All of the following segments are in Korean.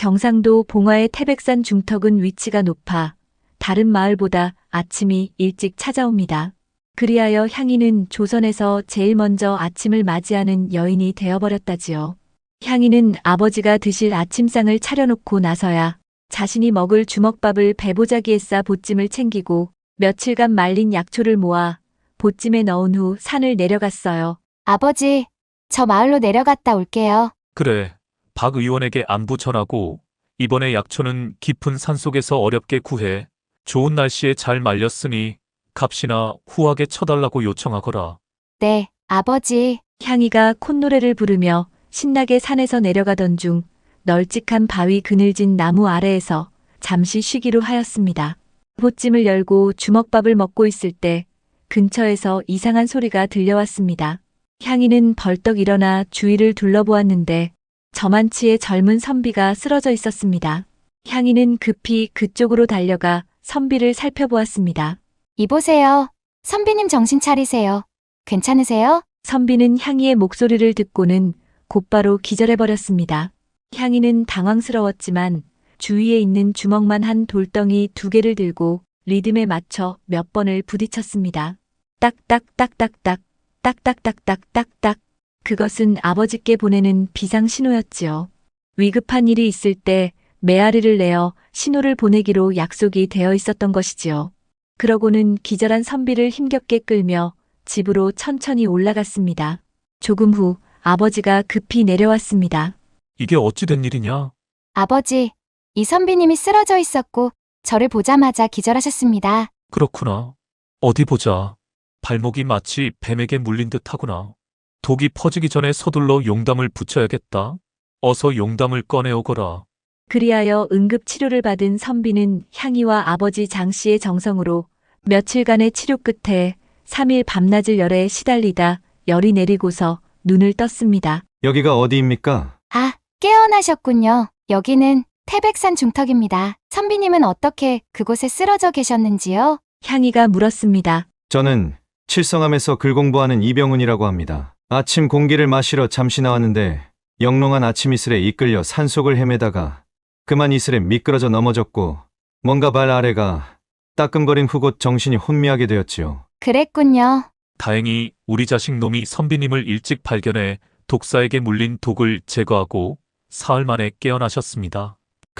경상도 봉화의 태백산 중턱은 위치가 높아 다른 마을보다 아침이 일찍 찾아옵니다. 그리하여 향인은 조선에서 제일 먼저 아침을 맞이하는 여인이 되어버렸다지요. 향인은 아버지가 드실 아침상을 차려놓고 나서야 자신이 먹을 주먹밥을 배보자기에 싸 보찜을 챙기고 며칠간 말린 약초를 모아 보찜에 넣은 후 산을 내려갔어요. 아버지, 저 마을로 내려갔다 올게요. 그래, 박 의원에게 안부 전하고 이번에 약초는 깊은 산속에서 어렵게 구해 좋은 날씨에 잘 말렸으니 값이나 후하게 쳐달라고 요청하거라. 네, 아버지. 향이가 콧노래를 부르며 신나게 산에서 내려가던 중 널찍한 바위 그늘진 나무 아래에서 잠시 쉬기로 하였습니다. 보찜을 열고 주먹밥을 먹고 있을 때 근처에서 이상한 소리가 들려왔습니다. 향이는 벌떡 일어나 주위를 둘러보았는데 저만치의 젊은 선비가 쓰러져 있었습니다. 향이는 급히 그쪽으로 달려가 선비를 살펴보았습니다. 이보세요. 선비님 정신 차리세요. 괜찮으세요? 선비는 향이의 목소리를 듣고는 곧바로 기절해버렸습니다. 향이는 당황스러웠지만 주위에 있는 주먹만 한 돌덩이 2개를 들고 리듬에 맞춰 몇 번을 부딪혔습니다. 딱딱딱딱딱, 딱딱딱딱딱딱. 그것은 아버지께 보내는 비상신호였지요. 위급한 일이 있을 때 메아리를 내어 신호를 보내기로 약속이 되어 있었던 것이지요. 그러고는 기절한 선비를 힘겹게 끌며 집으로 천천히 올라갔습니다. 조금 후 아버지가 급히 내려왔습니다. 이게 어찌 된 일이냐? 아버지, 이 선비님이 쓰러져 있었고 저를 보자마자 기절하셨습니다. 그렇구나. 어디 보자. 발목이 마치 뱀에게 물린 듯 하구나. 독이 퍼지기 전에 서둘러 용담을 붙여야겠다. 어서 용담을 꺼내오거라. 그리하여 응급치료를 받은 선비는 향이와 아버지 장씨의 정성으로 며칠간의 치료 끝에 3일 밤낮을 열에 시달리다 열이 내리고서 눈을 떴습니다. 여기가 어디입니까? 아, 깨어나셨군요. 여기는 태백산 중턱입니다. 선비님은 어떻게 그곳에 쓰러져 계셨는지요? 향이가 물었습니다. 저는 칠성암에서 글공부하는 이병훈이라고 합니다. 아침 공기를 마시러 잠시 나왔는데 영롱한 아침 이슬에 이끌려 산속을 헤매다가 그만 이슬에 미끄러져 넘어졌고 뭔가 발 아래가 따끔거린 후 곧 정신이 혼미하게 되었지요. 그랬군요. 다행히 우리 자식 놈이 선비님을 일찍 발견해 독사에게 물린 독을 제거하고 사흘 만에 깨어나셨습니다.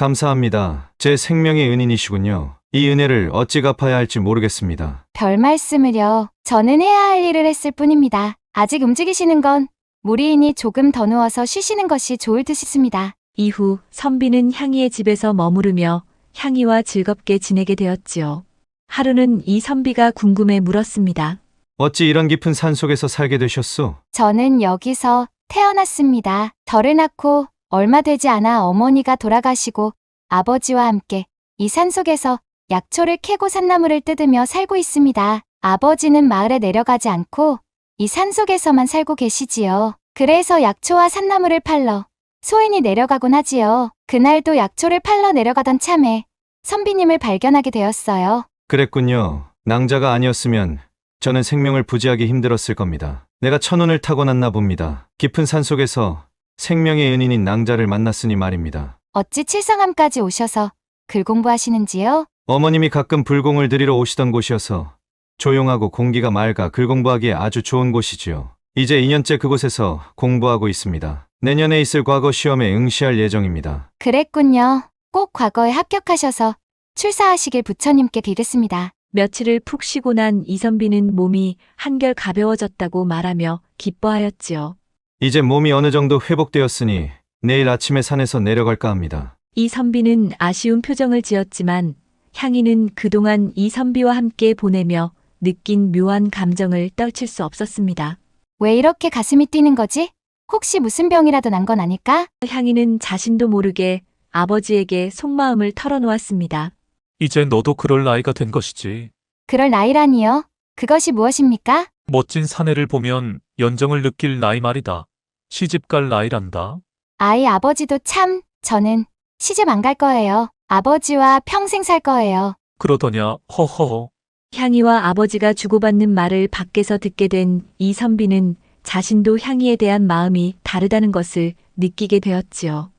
감사합니다. 제 생명의 은인이시군요. 이 은혜를 어찌 갚아야 할지 모르겠습니다. 별 말씀을요. 저는 해야 할 일을 했을 뿐입니다. 아직 움직이시는 건 무리이니 조금 더 누워서 쉬시는 것이 좋을 듯 싶습니다. 이후 선비는 향이의 집에서 머무르며 향이와 즐겁게 지내게 되었지요. 하루는 이 선비가 궁금해 물었습니다. 어찌 이런 깊은 산속에서 살게 되셨소? 저는 여기서 태어났습니다. 저를 낳고 얼마 되지 않아 어머니가 돌아가시고 아버지와 함께 이 산속에서 약초를 캐고 산나물을 뜯으며 살고 있습니다. 아버지는 마을에 내려가지 않고 이 산속에서만 살고 계시지요. 그래서 약초와 산나물을 팔러 소인이 내려가곤 하지요. 그날도 약초를 팔러 내려가던 참에 선비님을 발견하게 되었어요. 그랬군요. 낭자가 아니었으면 저는 생명을 부지하기 힘들었을 겁니다. 내가 천운을 타고났나 봅니다. 깊은 산속에서 생명의 은인인 낭자를 만났으니 말입니다. 어찌 칠성암까지 오셔서 글 공부하시는지요? 어머님이 가끔 불공을 들이러 오시던 곳이어서 조용하고 공기가 맑아 글 공부하기에 아주 좋은 곳이지요. 이제 2년째 그곳에서 공부하고 있습니다. 내년에 있을 과거 시험에 응시할 예정입니다. 그랬군요. 꼭 과거에 합격하셔서 출사하시길 부처님께 빌겠습니다. 며칠을 푹 쉬고 난 이선비는 몸이 한결 가벼워졌다고 말하며 기뻐하였지요. 이제 몸이 어느 정도 회복되었으니 내일 아침에 산에서 내려갈까 합니다. 이선비는 아쉬운 표정을 지었지만 향이는 그동안 이선비와 함께 보내며 느낀 묘한 감정을 떨칠 수 없었습니다. 왜 이렇게 가슴이 뛰는 거지? 혹시 무슨 병이라도 난 건 아닐까? 향이는 자신도 모르게 아버지에게 속마음을 털어놓았습니다. 이제 너도 그럴 나이가 된 것이지. 그럴 나이라니요? 그것이 무엇입니까? 멋진 사내를 보면 연정을 느낄 나이 말이다. 시집갈 나이란다. 아이 아버지도 참, 저는 시집 안 갈 거예요. 아버지와 평생 살 거예요. 그러더냐, 허허허. 향이와 아버지가 주고받는 말을 밖에서 듣게 된 이선비는 자신도 향이에 대한 마음이 다르다는 것을 느끼게 되었지요.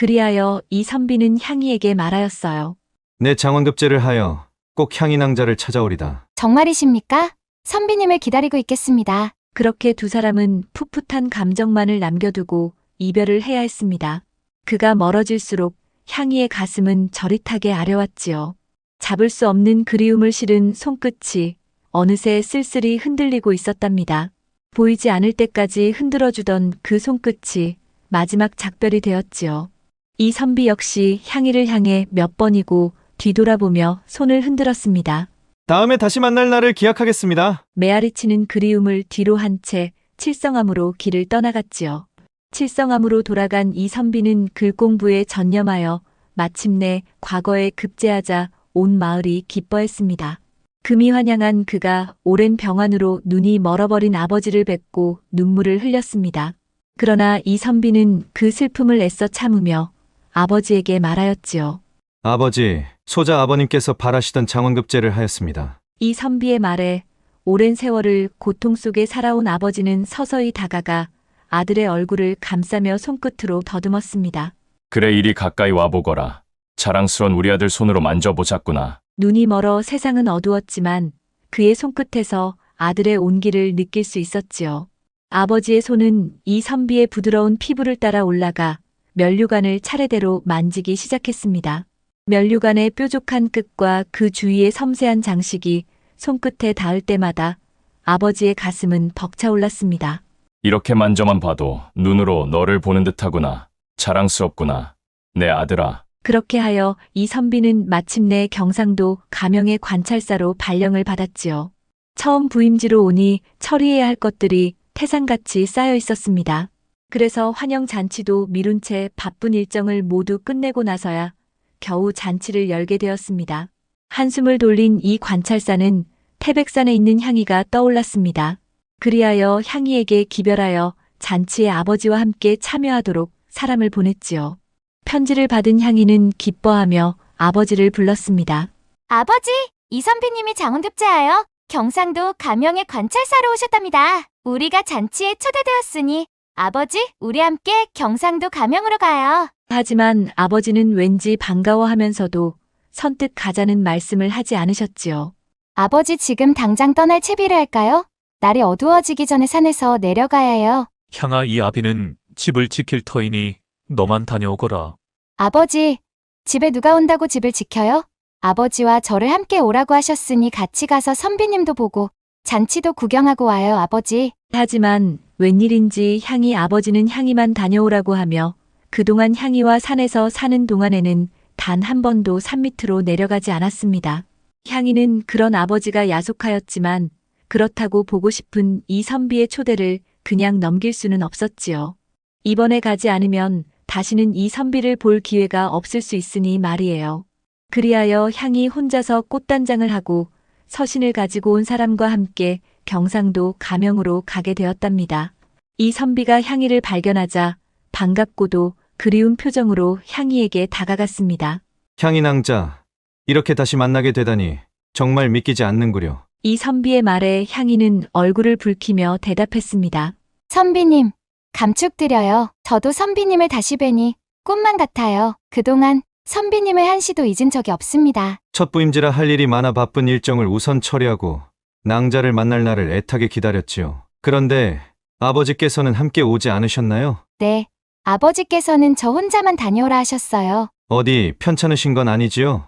그리하여 이선비는 향이에게 말하였어요. 내 장원급제를 하여 꼭 향이 낭자를 찾아오리다. 정말이십니까? 선비님을 기다리고 있겠습니다. 그렇게 두 사람은 풋풋한 감정만을 남겨두고 이별을 해야 했습니다. 그가 멀어질수록 향이의 가슴은 저릿하게 아려왔지요. 잡을 수 없는 그리움을 실은 손끝이 어느새 쓸쓸히 흔들리고 있었답니다. 보이지 않을 때까지 흔들어주던 그 손끝이 마지막 작별이 되었지요. 이선비 역시 향이를 향해 몇 번이고 뒤돌아보며 손을 흔들었습니다. 다음에 다시 만날 날을 기약하겠습니다. 메아리치는 그리움을 뒤로 한 채 칠성암으로 길을 떠나갔지요. 칠성암으로 돌아간 이선비는 글 공부에 전념하여 마침내 과거에 급제하자 온 마을이 기뻐했습니다. 금이 환영한 그가 오랜 병환으로 눈이 멀어버린 아버지를 뵙고 눈물을 흘렸습니다. 그러나 이선비는 그 슬픔을 애써 참으며 아버지에게 말하였지요. 아버지, 소자 아버님께서 바라시던 장원급제를 하였습니다. 이선비의 말에 오랜 세월을 고통 속에 살아온 아버지는 서서히 다가가 아들의 얼굴을 감싸며 손끝으로 더듬었습니다. 그래 이리 가까이 와보거라. 자랑스런 우리 아들 손으로 만져보자꾸나. 눈이 멀어 세상은 어두웠지만 그의 손끝에서 아들의 온기를 느낄 수 있었지요. 아버지의 손은 이선비의 부드러운 피부를 따라 올라가 면류관을 차례대로 만지기 시작했습니다. 면류관의 뾰족한 끝과 그 주위의 섬세한 장식이 손끝에 닿을 때마다 아버지의 가슴은 벅차올랐습니다. 이렇게 만져만 봐도 눈으로 너를 보는 듯하구나. 자랑스럽구나. 내 아들아. 그렇게 하여 이선비는 마침내 경상도 가명의 관찰사로 발령을 받았지요. 처음 부임지로 오니 처리해야 할 것들이 태산같이 쌓여 있었습니다. 그래서 환영 잔치도 미룬 채 바쁜 일정을 모두 끝내고 나서야 겨우 잔치를 열게 되었습니다. 한숨을 돌린 이 관찰사는 태백산에 있는 향이가 떠올랐습니다. 그리하여 향이에게 기별하여 잔치에 아버지와 함께 참여하도록 사람을 보냈지요. 편지를 받은 향이는 기뻐하며 아버지를 불렀습니다. 아버지, 이선비님이 장원급제하여 경상도 가명의 관찰사로 오셨답니다. 우리가 잔치에 초대되었으니 아버지, 우리 함께 경상도 가명으로 가요. 하지만 아버지는 왠지 반가워하면서도 선뜻 가자는 말씀을 하지 않으셨지요. 아버지 지금 당장 떠날 채비를 할까요? 날이 어두워지기 전에 산에서 내려가야 해요. 향아 이 아비는 집을 지킬 터이니 너만 다녀오거라. 아버지, 집에 누가 온다고 집을 지켜요? 아버지와 저를 함께 오라고 하셨으니 같이 가서 선비님도 보고 잔치도 구경하고 와요, 아버지. 하지만 웬일인지 향이 아버지는 향이만 다녀오라고 하며 그동안 향이와 산에서 사는 동안에는 단 한 번도 산 밑으로 내려가지 않았습니다. 향이는 그런 아버지가 야속하였지만 그렇다고 보고 싶은 이선비의 초대를 그냥 넘길 수는 없었지요. 이번에 가지 않으면 다시는 이선비를 볼 기회가 없을 수 있으니 말이에요. 그리하여 향이 혼자서 꽃단장을 하고 서신을 가지고 온 사람과 함께 경상도 가명으로 가게 되었답니다. 이선비가 향이를 발견하자 반갑고도 그리운 표정으로 향이에게 다가갔습니다. 향이 낭자, 이렇게 다시 만나게 되다니 정말 믿기지 않는구려. 이선비의 말에 향이는 얼굴을 붉히며 대답했습니다. 선비님, 감축드려요. 저도 선비님을 다시 뵈니 꿈만 같아요. 그동안 선비님을 한시도 잊은 적이 없습니다. 첫 부임지라 할 일이 많아 바쁜 일정을 우선 처리하고 낭자를 만날 날을 애타게 기다렸지요. 그런데 아버지께서는 함께 오지 않으셨나요? 네, 아버지께서는 저 혼자만 다녀오라 하셨어요. 어디 편찮으신 건 아니지요?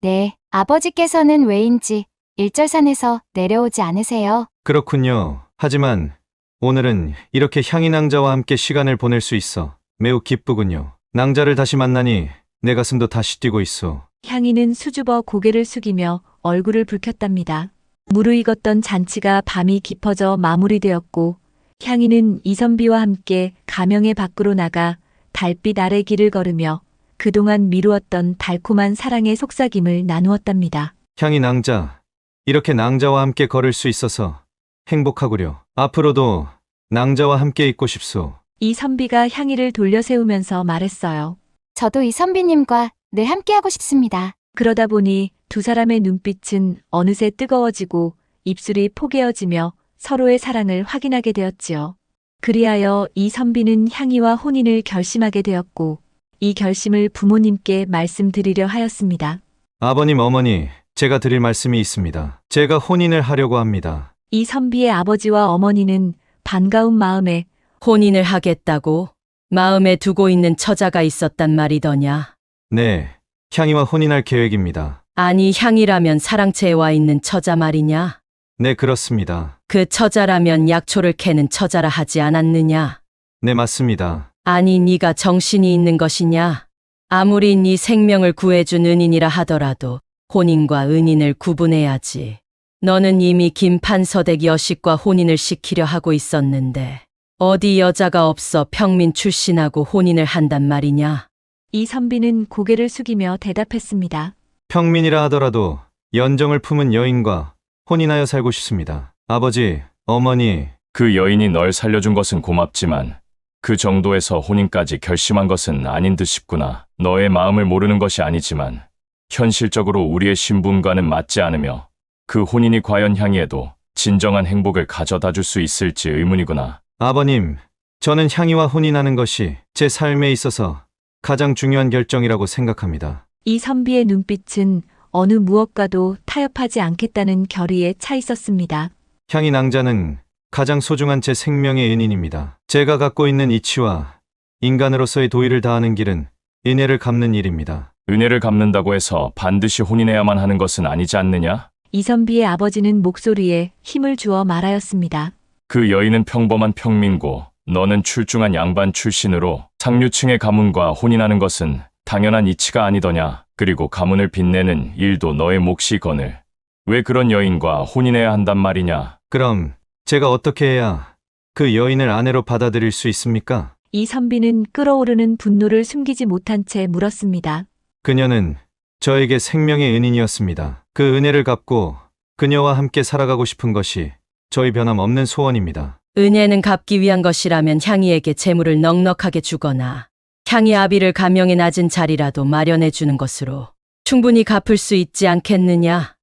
네, 아버지께서는 왜인지 일절산에서 내려오지 않으세요. 그렇군요. 하지만 오늘은 이렇게 향이 낭자와 함께 시간을 보낼 수 있어 매우 기쁘군요. 낭자를 다시 만나니 내 가슴도 다시 뛰고 있어. 향이는 수줍어 고개를 숙이며 얼굴을 붉혔답니다. 무르익었던 잔치가 밤이 깊어져 마무리되었고 향이는 이선비와 함께 가명의 밖으로 나가 달빛 아래 길을 걸으며 그동안 미루었던 달콤한 사랑의 속삭임을 나누었답니다. 향이 낭자, 이렇게 낭자와 함께 걸을 수 있어서 행복하구려. 앞으로도 낭자와 함께 있고 싶소. 이선비가 향이를 돌려세우면서 말했어요. 저도 이 선비님과 늘 함께하고 싶습니다. 그러다 보니 두 사람의 눈빛은 어느새 뜨거워지고 입술이 포개어지며 서로의 사랑을 확인하게 되었지요. 그리하여 이선비는 향이와 혼인을 결심하게 되었고 이 결심을 부모님께 말씀드리려 하였습니다. 아버님, 어머니, 제가 드릴 말씀이 있습니다. 제가 혼인을 하려고 합니다. 이선비의 아버지와 어머니는 반가운 마음에 혼인을 하겠다고 마음에 두고 있는 처자가 있었단 말이더냐. 네, 향이와 혼인할 계획입니다. 아니, 향이라면 사랑채에 와 있는 처자 말이냐. 네, 그렇습니다. 그 처자라면 약초를 캐는 처자라 하지 않았느냐. 네, 맞습니다. 아니, 네가 정신이 있는 것이냐. 아무리 네 생명을 구해준 은인이라 하더라도 혼인과 은인을 구분해야지. 너는 이미 김판서댁 여식과 혼인을 시키려 하고 있었는데 어디 여자가 없어 평민 출신하고 혼인을 한단 말이냐. 이선비는 고개를 숙이며 대답했습니다. 평민이라 하더라도 연정을 품은 여인과 혼인하여 살고 싶습니다. 아버지, 어머니, 그 여인이 널 살려준 것은 고맙지만 그 정도에서 혼인까지 결심한 것은 아닌 듯 싶구나. 너의 마음을 모르는 것이 아니지만 현실적으로 우리의 신분과는 맞지 않으며 그 혼인이 과연 향이에도 진정한 행복을 가져다 줄 수 있을지 의문이구나. 아버님, 저는 향이와 혼인하는 것이 제 삶에 있어서 가장 중요한 결정이라고 생각합니다. 이선비의 눈빛은 어느 무엇과도 타협하지 않겠다는 결의에 차 있었습니다. 향이 낭자는 가장 소중한 제 생명의 은인입니다. 제가 갖고 있는 이치와 인간으로서의 도의를 다하는 길은 은혜를 갚는 일입니다. 은혜를 갚는다고 해서 반드시 혼인해야만 하는 것은 아니지 않느냐? 이선비의 아버지는 목소리에 힘을 주어 말하였습니다. 그 여인은 평범한 평민고 너는 출중한 양반 출신으로 상류층의 가문과 혼인하는 것은 당연한 이치가 아니더냐. 그리고 가문을 빛내는 일도 너의 몫이거늘 왜 그런 여인과 혼인해야 한단 말이냐. 그럼 제가 어떻게 해야 그 여인을 아내로 받아들일 수 있습니까? 이선비는 끓어오르는 분노를 숨기지 못한 채 물었습니다. 그녀는 저에게 생명의 은인이었습니다. 그 은혜를 갚고 그녀와 함께 살아가고 싶은 것이 저희 변함없는 소원입니다. 은혜는 갚기 위한 것이라면 향이에게 재물을 넉넉하게 주거나 향이 아비를 가명에 낮은 자리라도 마련해 주는 것으로 충분히 갚을 수 있지 않겠느냐.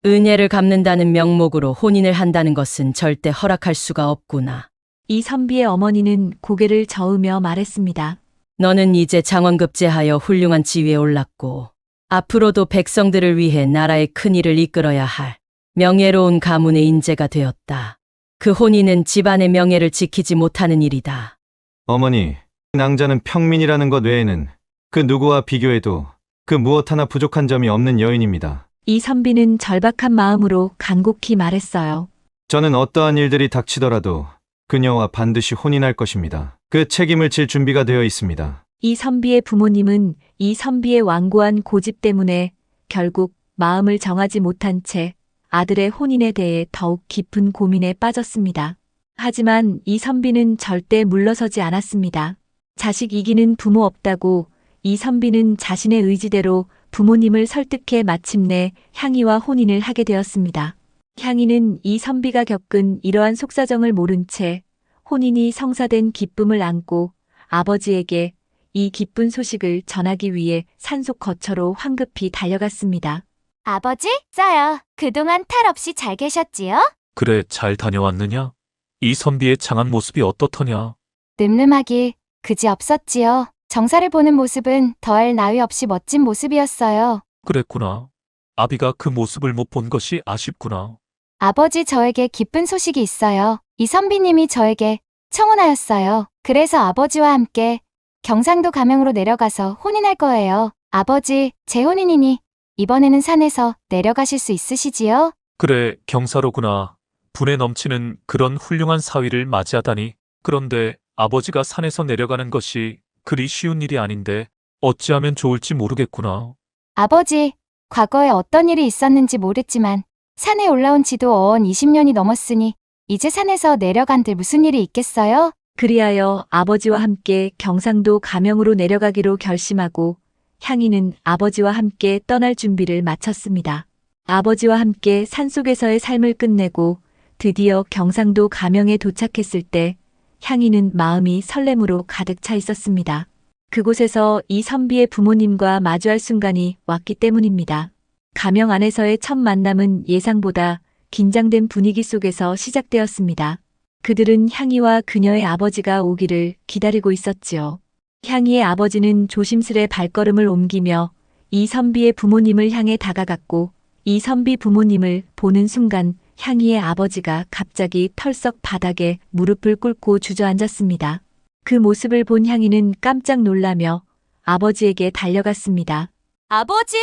은혜를 갚는다는 명목으로 혼인을 한다는 것은 절대 허락할 수가 없구나. 이선비의 어머니는 고개를 저으며 말했습니다. 너는 이제 장원급제하여 훌륭한 지위에 올랐고 앞으로도 백성들을 위해 나라의 큰일을 이끌어야 할 명예로운 가문의 인재가 되었다. 그 혼인은 집안의 명예를 지키지 못하는 일이다. 어머니, 낭자는 평민이라는 것 외에는 그 누구와 비교해도 그 무엇 하나 부족한 점이 없는 여인입니다. 이선비는 절박한 마음으로 간곡히 말했어요. 저는 어떠한 일들이 닥치더라도 그녀와 반드시 혼인할 것입니다. 그 책임을 질 준비가 되어 있습니다. 이선비의 부모님은 이선비의 완고한 고집 때문에 결국 마음을 정하지 못한 채 아들의 혼인에 대해 더욱 깊은 고민에 빠졌습니다. 하지만 이선비는 절대 물러서지 않았습니다. 자식 이기는 부모 없다고 이선비는 자신의 의지대로 부모님을 설득해 마침내 향이와 혼인을 하게 되었습니다. 향이는 이선비가 겪은 이러한 속사정을 모른 채 혼인이 성사된 기쁨을 안고 아버지에게 이 기쁜 소식을 전하기 위해 산속 거처로 황급히 달려갔습니다. 아버지, 써요. 그동안 탈 없이 잘 계셨지요? 그래, 잘 다녀왔느냐? 이 선비의 장한 모습이 어떻더냐? 늠름하기 그지 없었지요. 정사를 보는 모습은 더할 나위 없이 멋진 모습이었어요. 그랬구나. 아비가 그 모습을 못 본 것이 아쉽구나. 아버지, 저에게 기쁜 소식이 있어요. 이선비님이 저에게 청혼하였어요. 그래서 아버지와 함께 경상도 가명으로 내려가서 혼인할 거예요. 아버지, 제 혼인이니 이번에는 산에서 내려가실 수 있으시지요? 그래, 경사로구나. 분에 넘치는 그런 훌륭한 사위를 맞이하다니. 그런데 아버지가 산에서 내려가는 것이 그리 쉬운 일이 아닌데 어찌하면 좋을지 모르겠구나. 아버지, 과거에 어떤 일이 있었는지 모르지만 산에 올라온 지도 어언 20년이 넘었으니 이제 산에서 내려간들 무슨 일이 있겠어요? 그리하여 아버지와 함께 경상도 가명으로 내려가기로 결심하고 향이는 아버지와 함께 떠날 준비를 마쳤습니다. 아버지와 함께 산속에서의 삶을 끝내고 드디어 경상도 가명에 도착했을 때 향이는 마음이 설렘으로 가득 차 있었습니다. 그곳에서 이선비의 부모님과 마주할 순간이 왔기 때문입니다. 가명 안에서의 첫 만남은 예상보다 긴장된 분위기 속에서 시작되었습니다. 그들은 향이와 그녀의 아버지가 오기를 기다리고 있었지요. 향이의 아버지는 조심스레 발걸음을 옮기며 이선비의 부모님을 향해 다가갔고 이선비 부모님을 보는 순간 향이의 아버지가 갑자기 털썩 바닥에 무릎을 꿇고 주저앉았습니다. 그 모습을 본 향이는 깜짝 놀라며 아버지에게 달려갔습니다. 아버지!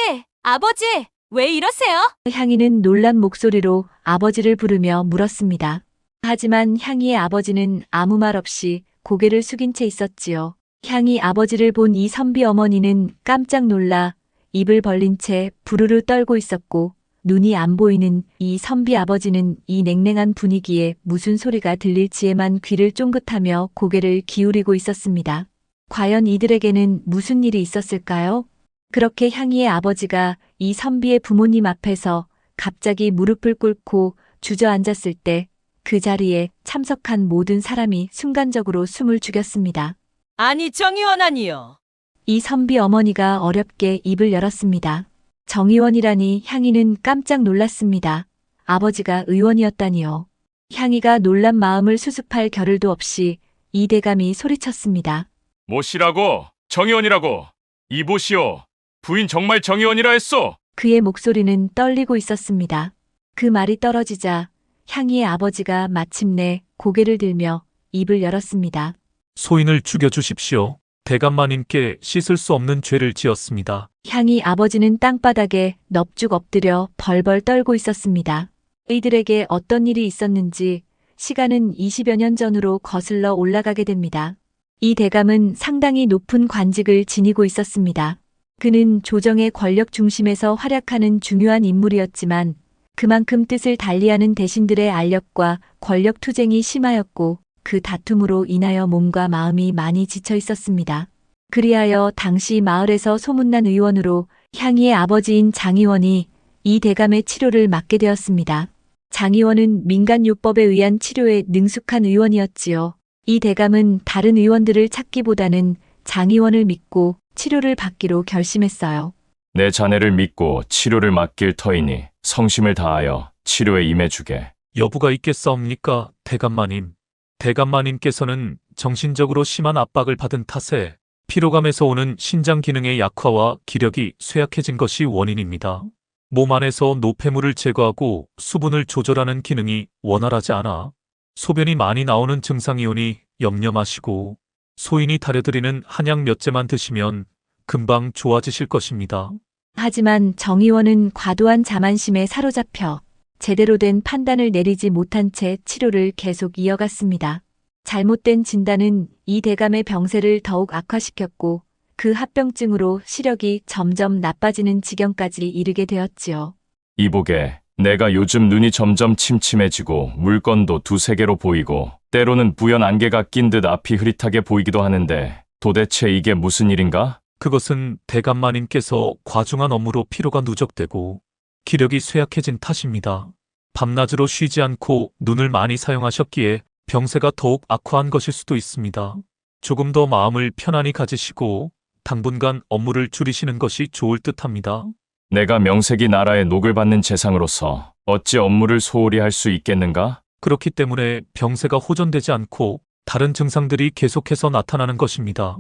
아버지! 왜 이러세요? 향이는 놀란 목소리로 아버지를 부르며 물었습니다. 하지만 향이의 아버지는 아무 말 없이 고개를 숙인 채 있었지요. 향이 아버지를 본 이선비 어머니는 깜짝 놀라 입을 벌린 채 부르르 떨고 있었고 눈이 안 보이는 이 선비 아버지는 이 냉랭한 분위기에 무슨 소리가 들릴지에만 귀를 쫑긋하며 고개를 기울이고 있었습니다. 과연 이들에게는 무슨 일이 있었을까요? 그렇게 향이의 아버지가 이 선비의 부모님 앞에서 갑자기 무릎을 꿇고 주저앉았을 때 그 자리에 참석한 모든 사람이 순간적으로 숨을 죽였습니다. 아니 정의원 아니요. 이 선비 어머니가 어렵게 입을 열었습니다. 정의원이라니 향이는 깜짝 놀랐습니다. 아버지가 의원이었다니요. 향이가 놀란 마음을 수습할 겨를도 없이 이 대감이 소리쳤습니다. 모시라고 정의원이라고 이보시오. 부인 정말 정의원이라 했소. 그의 목소리는 떨리고 있었습니다. 그 말이 떨어지자 향이의 아버지가 마침내 고개를 들며 입을 열었습니다. 소인을 죽여주십시오. 대감마님께 씻을 수 없는 죄를 지었습니다. 향이 아버지는 땅바닥에 넙죽 엎드려 벌벌 떨고 있었습니다. 이들에게 어떤 일이 있었는지 시간은 20여 년 전으로 거슬러 올라가게 됩니다. 이 대감은 상당히 높은 관직을 지니고 있었습니다. 그는 조정의 권력 중심에서 활약하는 중요한 인물이었지만 그만큼 뜻을 달리하는 대신들의 알력과 권력 투쟁이 심하였고 그 다툼으로 인하여 몸과 마음이 많이 지쳐 있었습니다. 그리하여 당시 마을에서 소문난 의원으로 향이의 아버지인 장의원이 이 대감의 치료를 맡게 되었습니다. 장의원은 민간요법에 의한 치료에 능숙한 의원이었지요. 이 대감은 다른 의원들을 찾기보다는 장의원을 믿고 치료를 받기로 결심했어요. 내 자네를 믿고 치료를 맡길 터이니 성심을 다하여 치료에 임해주게. 여부가 있겠사옵니까, 대감마님. 대감마님께서는 정신적으로 심한 압박을 받은 탓에 피로감에서 오는 신장 기능의 약화와 기력이 쇠약해진 것이 원인입니다. 몸 안에서 노폐물을 제거하고 수분을 조절하는 기능이 원활하지 않아 소변이 많이 나오는 증상이 오니 염려 마시고 소인이 다려드리는 한약 몇 제만 드시면 금방 좋아지실 것입니다. 하지만 정의원은 과도한 자만심에 사로잡혀 제대로 된 판단을 내리지 못한 채 치료를 계속 이어갔습니다. 잘못된 진단은 이 대감의 병세를 더욱 악화시켰고 그 합병증으로 시력이 점점 나빠지는 지경까지 이르게 되었지요. 이보게, 내가 요즘 눈이 점점 침침해지고 물건도 두세 개로 보이고 때로는 부연 안개가 낀 듯 앞이 흐릿하게 보이기도 하는데 도대체 이게 무슨 일인가? 그것은 대감마님께서 과중한 업무로 피로가 누적되고 기력이 쇠약해진 탓입니다. 밤낮으로 쉬지 않고 눈을 많이 사용하셨기에 병세가 더욱 악화한 것일 수도 있습니다. 조금 더 마음을 편안히 가지시고 당분간 업무를 줄이시는 것이 좋을 듯합니다. 내가 명색이 나라의 녹을 받는 재상으로서 어찌 업무를 소홀히 할 수 있겠는가? 그렇기 때문에 병세가 호전되지 않고 다른 증상들이 계속해서 나타나는 것입니다.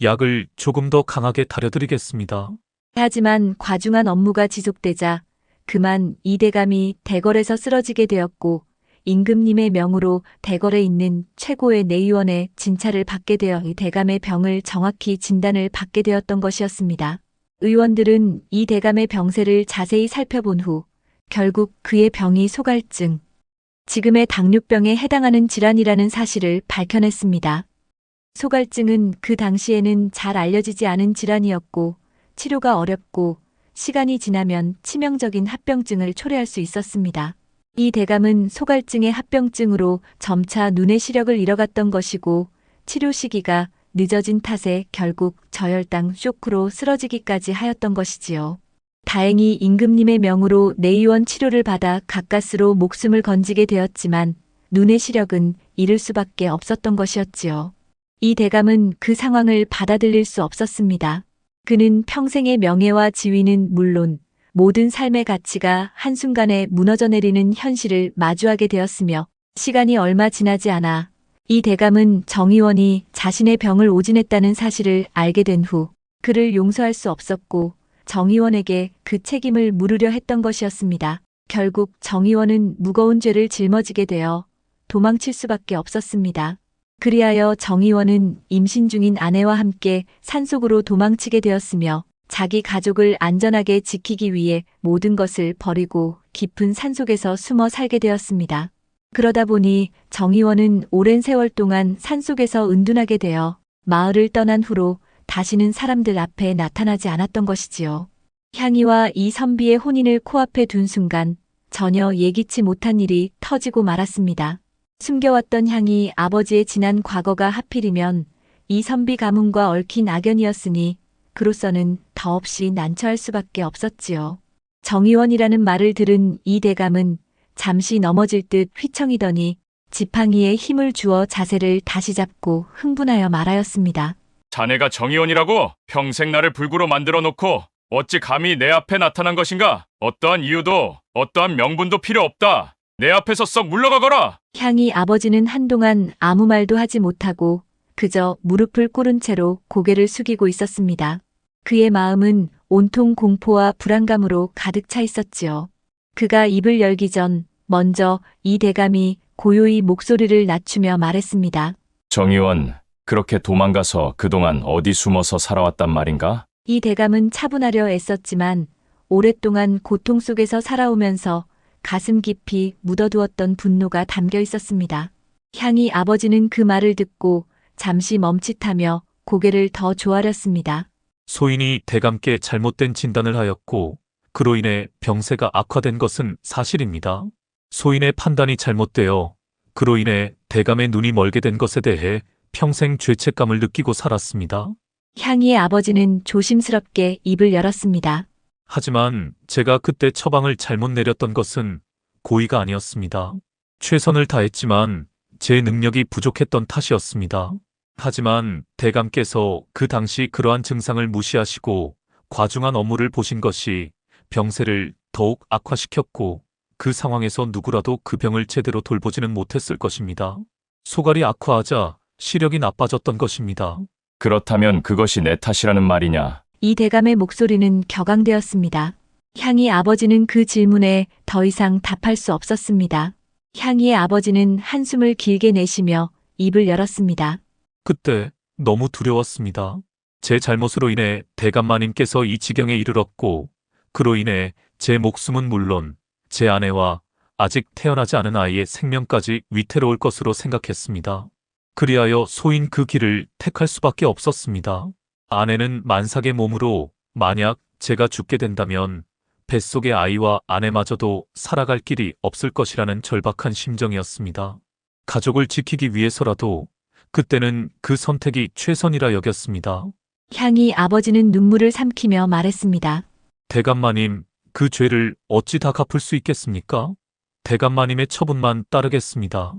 약을 조금 더 강하게 다려드리겠습니다. 하지만 과중한 업무가 지속되자 그만 이 대감이 대궐에서 쓰러지게 되었고 임금님의 명으로 대궐에 있는 최고의 내의원의 진찰을 받게 되어 이 대감의 병을 정확히 진단을 받게 되었던 것이었습니다. 의원들은 이 대감의 병세를 자세히 살펴본 후 결국 그의 병이 소갈증, 지금의 당뇨병에 해당하는 질환이라는 사실을 밝혀냈습니다. 소갈증은 그 당시에는 잘 알려지지 않은 질환이었고 치료가 어렵고 시간이 지나면 치명적인 합병증을 초래할 수 있었습니다. 이 대감은 소갈증의 합병증으로 점차 눈의 시력을 잃어갔던 것이고 치료 시기가 늦어진 탓에 결국 저혈당 쇼크로 쓰러지기까지 하였던 것이지요. 다행히 임금님의 명으로 내의원 치료를 받아 가까스로 목숨을 건지게 되었지만 눈의 시력은 잃을 수밖에 없었던 것이었지요. 이 대감은 그 상황을 받아들일 수 없었습니다. 그는 평생의 명예와 지위는 물론 모든 삶의 가치가 한순간에 무너져 내리는 현실을 마주하게 되었으며 시간이 얼마 지나지 않아 이 대감은 정의원이 자신의 병을 오진했다는 사실을 알게 된 후 그를 용서할 수 없었고 정의원에게 그 책임을 물으려 했던 것이었습니다. 결국 정의원은 무거운 죄를 짊어지게 되어 도망칠 수밖에 없었습니다. 그리하여 정의원은 임신 중인 아내와 함께 산속으로 도망치게 되었으며 자기 가족을 안전하게 지키기 위해 모든 것을 버리고 깊은 산속에서 숨어 살게 되었습니다. 그러다 보니 정의원은 오랜 세월 동안 산속에서 은둔하게 되어 마을을 떠난 후로 다시는 사람들 앞에 나타나지 않았던 것이지요. 향이와 이선비의 혼인을 코앞에 둔 순간 전혀 예기치 못한 일이 터지고 말았습니다. 숨겨왔던 향이 아버지의 지난 과거가 하필이면 이선비 가문과 얽힌 악연이었으니 그로서는 더없이 난처할 수밖에 없었지요. 정의원이라는 말을 들은 이 대감은 잠시 넘어질 듯 휘청이더니 지팡이에 힘을 주어 자세를 다시 잡고 흥분하여 말하였습니다. 자네가 정의원이라고 평생 나를 불구로 만들어 놓고 어찌 감히 내 앞에 나타난 것인가? 어떠한 이유도 어떠한 명분도 필요 없다. 내 앞에서 썩 물러가거라. 향이 아버지는 한동안 아무 말도 하지 못하고 그저 무릎을 꿇은 채로 고개를 숙이고 있었습니다. 그의 마음은 온통 공포와 불안감으로 가득 차 있었지요. 그가 입을 열기 전 먼저 이 대감이 고요히 목소리를 낮추며 말했습니다. 정의원, 그렇게 도망가서 그동안 어디 숨어서 살아왔단 말인가? 이 대감은 차분하려 애썼지만 오랫동안 고통 속에서 살아오면서 가슴 깊이 묻어두었던 분노가 담겨 있었습니다. 향이 아버지는 그 말을 듣고 잠시 멈칫하며 고개를 더 조아렸습니다. 소인이 대감께 잘못된 진단을 하였고 그로 인해 병세가 악화된 것은 사실입니다. 소인의 판단이 잘못되어 그로 인해 대감의 눈이 멀게 된 것에 대해 평생 죄책감을 느끼고 살았습니다. 향이의 아버지는 조심스럽게 입을 열었습니다. 하지만 제가 그때 처방을 잘못 내렸던 것은 고의가 아니었습니다. 최선을 다했지만 제 능력이 부족했던 탓이었습니다. 하지만 대감께서 그 당시 그러한 증상을 무시하시고 과중한 업무를 보신 것이 병세를 더욱 악화시켰고 그 상황에서 누구라도 그 병을 제대로 돌보지는 못했을 것입니다. 소갈이 악화하자 시력이 나빠졌던 것입니다. 그렇다면 그것이 내 탓이라는 말이냐? 이 대감의 목소리는 격앙되었습니다. 향이 아버지는 그 질문에 더 이상 답할 수 없었습니다. 향이의 아버지는 한숨을 길게 내쉬며 입을 열었습니다. 그때 너무 두려웠습니다. 제 잘못으로 인해 대감마님께서 이 지경에 이르렀고 그로 인해 제 목숨은 물론 제 아내와 아직 태어나지 않은 아이의 생명까지 위태로울 것으로 생각했습니다. 그리하여 소인 그 길을 택할 수밖에 없었습니다. 아내는 만삭의 몸으로 만약 제가 죽게 된다면 뱃속의 아이와 아내마저도 살아갈 길이 없을 것이라는 절박한 심정이었습니다. 가족을 지키기 위해서라도 그때는 그 선택이 최선이라 여겼습니다. 향이 아버지는 눈물을 삼키며 말했습니다. 대감마님, 그 죄를 어찌 다 갚을 수 있겠습니까? 대감마님의 처분만 따르겠습니다.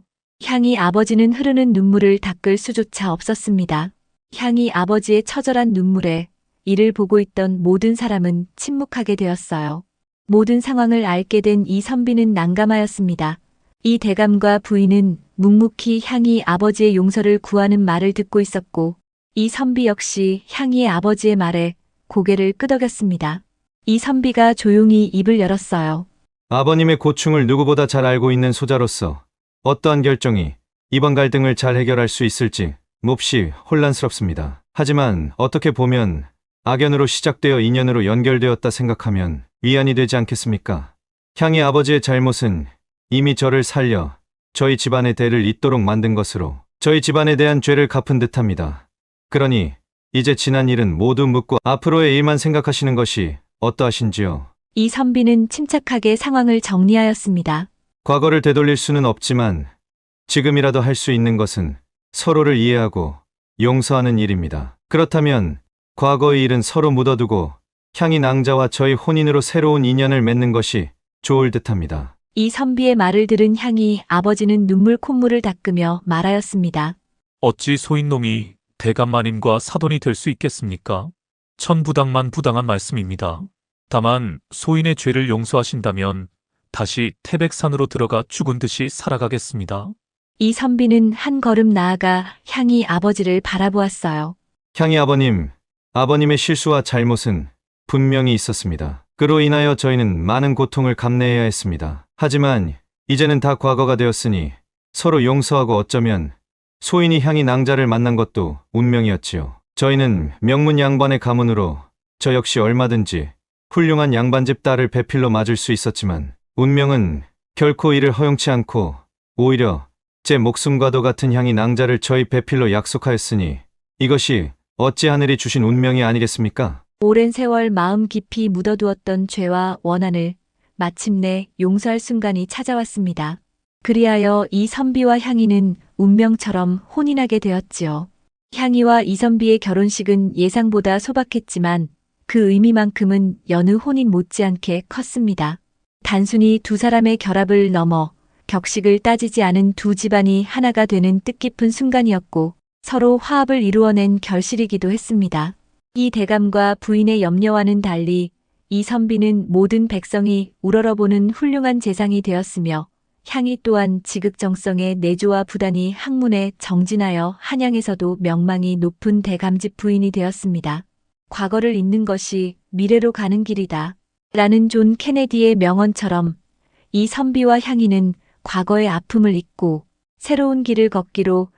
향이 아버지는 흐르는 눈물을 닦을 수조차 없었습니다. 향이 아버지의 처절한 눈물에 이를 보고 있던 모든 사람은 침묵하게 되었어요. 모든 상황을 알게 된 이선비는 난감하였습니다. 이 대감과 부인은 묵묵히 향이 아버지의 용서를 구하는 말을 듣고 있었고 이선비 역시 향이의 아버지의 말에 고개를 끄덕였습니다. 이선비가 조용히 입을 열었어요. 아버님의 고충을 누구보다 잘 알고 있는 소자로서 어떠한 결정이 이번 갈등을 잘 해결할 수 있을지 몹시 혼란스럽습니다. 하지만 어떻게 보면 악연으로 시작되어 인연으로 연결되었다 생각하면 위안이 되지 않겠습니까? 향이 아버지의 잘못은 이미 저를 살려 저희 집안의 대를 잇도록 만든 것으로 저희 집안에 대한 죄를 갚은 듯합니다. 그러니 이제 지난 일은 모두 묻고 앞으로의 일만 생각하시는 것이 어떠하신지요? 이선비는 침착하게 상황을 정리하였습니다. 과거를 되돌릴 수는 없지만 지금이라도 할 수 있는 것은 서로를 이해하고 용서하는 일입니다. 그렇다면 과거의 일은 서로 묻어두고 향이 낭자와 저희 혼인으로 새로운 인연을 맺는 것이 좋을 듯합니다. 이선비의 말을 들은 향이 아버지는 눈물 콧물을 닦으며 말하였습니다. 어찌 소인놈이 대감마님과 사돈이 될 수 있겠습니까? 천부당만 부당한 말씀입니다. 다만 소인의 죄를 용서하신다면 다시 태백산으로 들어가 죽은 듯이 살아가겠습니다. 이선비는 한 걸음 나아가 향이 아버지를 바라보았어요. 향이 아버님, 아버님의 실수와 잘못은 분명히 있었습니다. 그로 인하여 저희는 많은 고통을 감내해야 했습니다. 하지만 이제는 다 과거가 되었으니 서로 용서하고 어쩌면 소인이 향이 낭자를 만난 것도 운명이었지요. 저희는 명문 양반의 가문으로 저 역시 얼마든지 훌륭한 양반집 딸을 배필로 맞을 수 있었지만 운명은 결코 이를 허용치 않고 오히려 제 목숨과도 같은 향이 낭자를 저희 배필로 약속하였으니 이것이 어찌 하늘이 주신 운명이 아니겠습니까? 오랜 세월 마음 깊이 묻어두었던 죄와 원한을 마침내 용서할 순간이 찾아왔습니다. 그리하여 이선비와 향이는 운명처럼 혼인하게 되었지요. 향이와 이선비의 결혼식은 예상보다 소박했지만 그 의미만큼은 여느 혼인 못지않게 컸습니다. 단순히 두 사람의 결합을 넘어 격식을 따지지 않은 두 집안이 하나가 되는 뜻깊은 순간이었고 서로 화합을 이루어낸 결실이기도 했습니다. 이 대감과 부인의 염려와는 달리 이선비는 모든 백성이 우러러보는 훌륭한 재상이 되었으며 향이 또한 지극정성의 내조와 부단히 학문에 정진하여 한양에서도 명망이 높은 대감집 부인이 되었습니다. 과거를 잊는 것이 미래로 가는 길이다. 라는 존 케네디의 명언처럼 이선비와 향이는 과거의 아픔을 잊고 새로운 길을 걷기로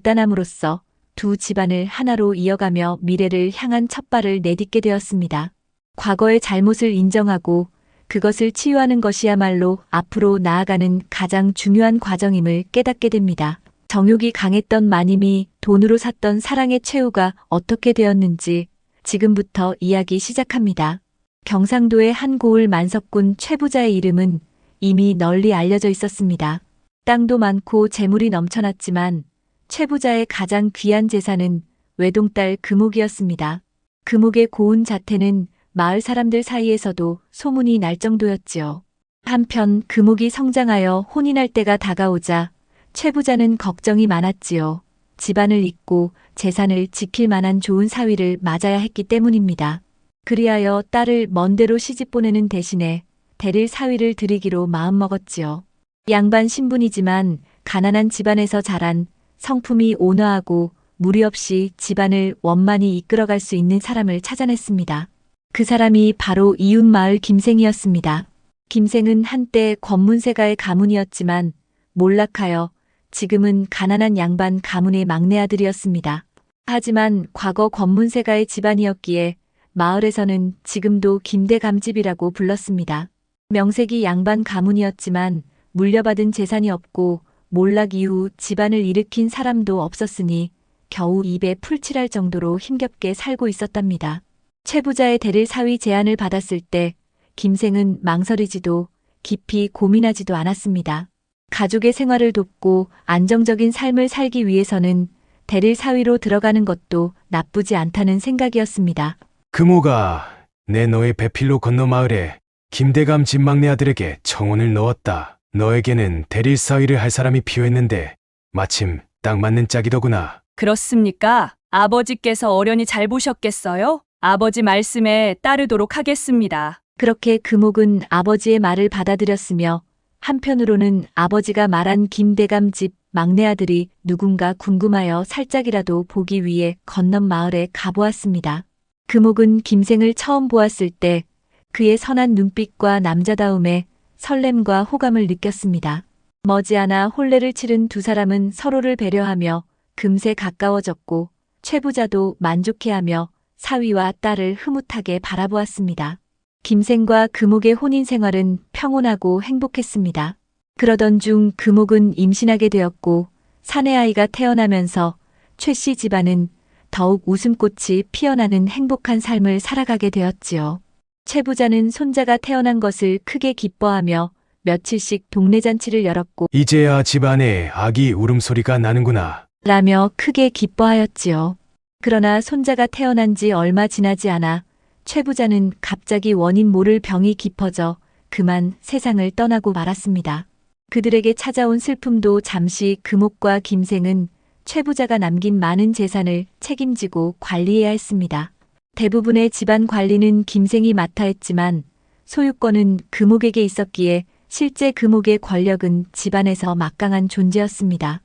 결단함으로써 두 집안을 하나로 이어가며 미래를 향한 첫발을 내딛게 되었습니다. 과거의 잘못을 인정하고 그것을 치유하는 것이야말로 앞으로 나아가는 가장 중요한 과정임을 깨닫게 됩니다. 정욕이 강했던 마님이 돈으로 샀던 사랑의 최후가 어떻게 되었는지 지금부터 이야기 시작합니다. 경상도의 한 고을 만석군 최부자의 이름은 이미 널리 알려져 있었습니다. 땅도 많고 재물이 넘쳐났지만 최부자의 가장 귀한 재산은 외동딸 금옥이었습니다. 금옥의 고운 자태는 마을 사람들 사이에서도 소문이 날 정도였지요. 한편 금옥이 성장하여 혼인할 때가 다가오자 최부자는 걱정이 많았지요. 집안을 잇고 재산을 지킬 만한 좋은 사위를 맞아야 했기 때문입니다. 그리하여 딸을 먼데로 시집 보내는 대신에 대릴 사위를 드리기로 마음먹었지요. 양반 신분이지만 가난한 집안에서 자란 성품이 온화하고 무리 없이 집안을 원만히 이끌어갈 수 있는 사람을 찾아냈습니다. 그 사람이 바로 이웃마을 김생이었습니다. 김생은 한때 권문세가의 가문이었지만 몰락하여 지금은 가난한 양반 가문의 막내 아들이었습니다. 하지만 과거 권문세가의 집안이었기에 마을에서는 지금도 김대감집이라고 불렀습니다. 명색이 양반 가문이었지만 물려받은 재산이 없고 몰락 이후 집안을 일으킨 사람도 없었으니 겨우 입에 풀칠할 정도로 힘겹게 살고 있었답니다. 최부자의 대릴 사위 제안을 받았을 때 김생은 망설이지도 깊이 고민하지도 않았습니다. 가족의 생활을 돕고 안정적인 삶을 살기 위해서는 대릴 사위로 들어가는 것도 나쁘지 않다는 생각이었습니다. 금호가 내 너의 배필로 건너 마을에 김대감 집 막내 아들에게 청혼을 넣었다. 너에게는 대릴 사위를 할 사람이 필요했는데 마침 딱 맞는 짝이더구나. 그렇습니까? 아버지께서 어련히 잘 보셨겠어요? 아버지 말씀에 따르도록 하겠습니다. 그렇게 금옥은 아버지의 말을 받아들였으며 한편으로는 아버지가 말한 김대감 집 막내 아들이 누군가 궁금하여 살짝이라도 보기 위해 건넌 마을에 가보았습니다. 금옥은 김생을 처음 보았을 때 그의 선한 눈빛과 남자다움에 설렘과 호감을 느꼈습니다. 머지않아 혼례를 치른 두 사람은 서로를 배려하며 금세 가까워졌고 최부자도 만족해하며 사위와 딸을 흐뭇하게 바라보았습니다. 김생과 금옥의 혼인 생활은 평온하고 행복했습니다. 그러던 중 금옥은 임신하게 되었고 사내 아이가 태어나면서 최 씨 집안은 더욱 웃음꽃이 피어나는 행복한 삶을 살아가게 되었지요. 최 부자는 손자가 태어난 것을 크게 기뻐하며 며칠씩 동네 잔치를 열었고 이제야 집안에 아기 울음소리가 나는구나. 라며 크게 기뻐하였지요. 그러나 손자가 태어난 지 얼마 지나지 않아 최 부자는 갑자기 원인 모를 병이 깊어져 그만 세상을 떠나고 말았습니다. 그들에게 찾아온 슬픔도 잠시 금옥과 김생은 최 부자가 남긴 많은 재산을 책임지고 관리해야 했습니다. 대부분의 집안 관리는 김생이 맡아 했지만 소유권은 금옥에게 있었기에 실제 금옥의 권력은 집안에서 막강한 존재였습니다.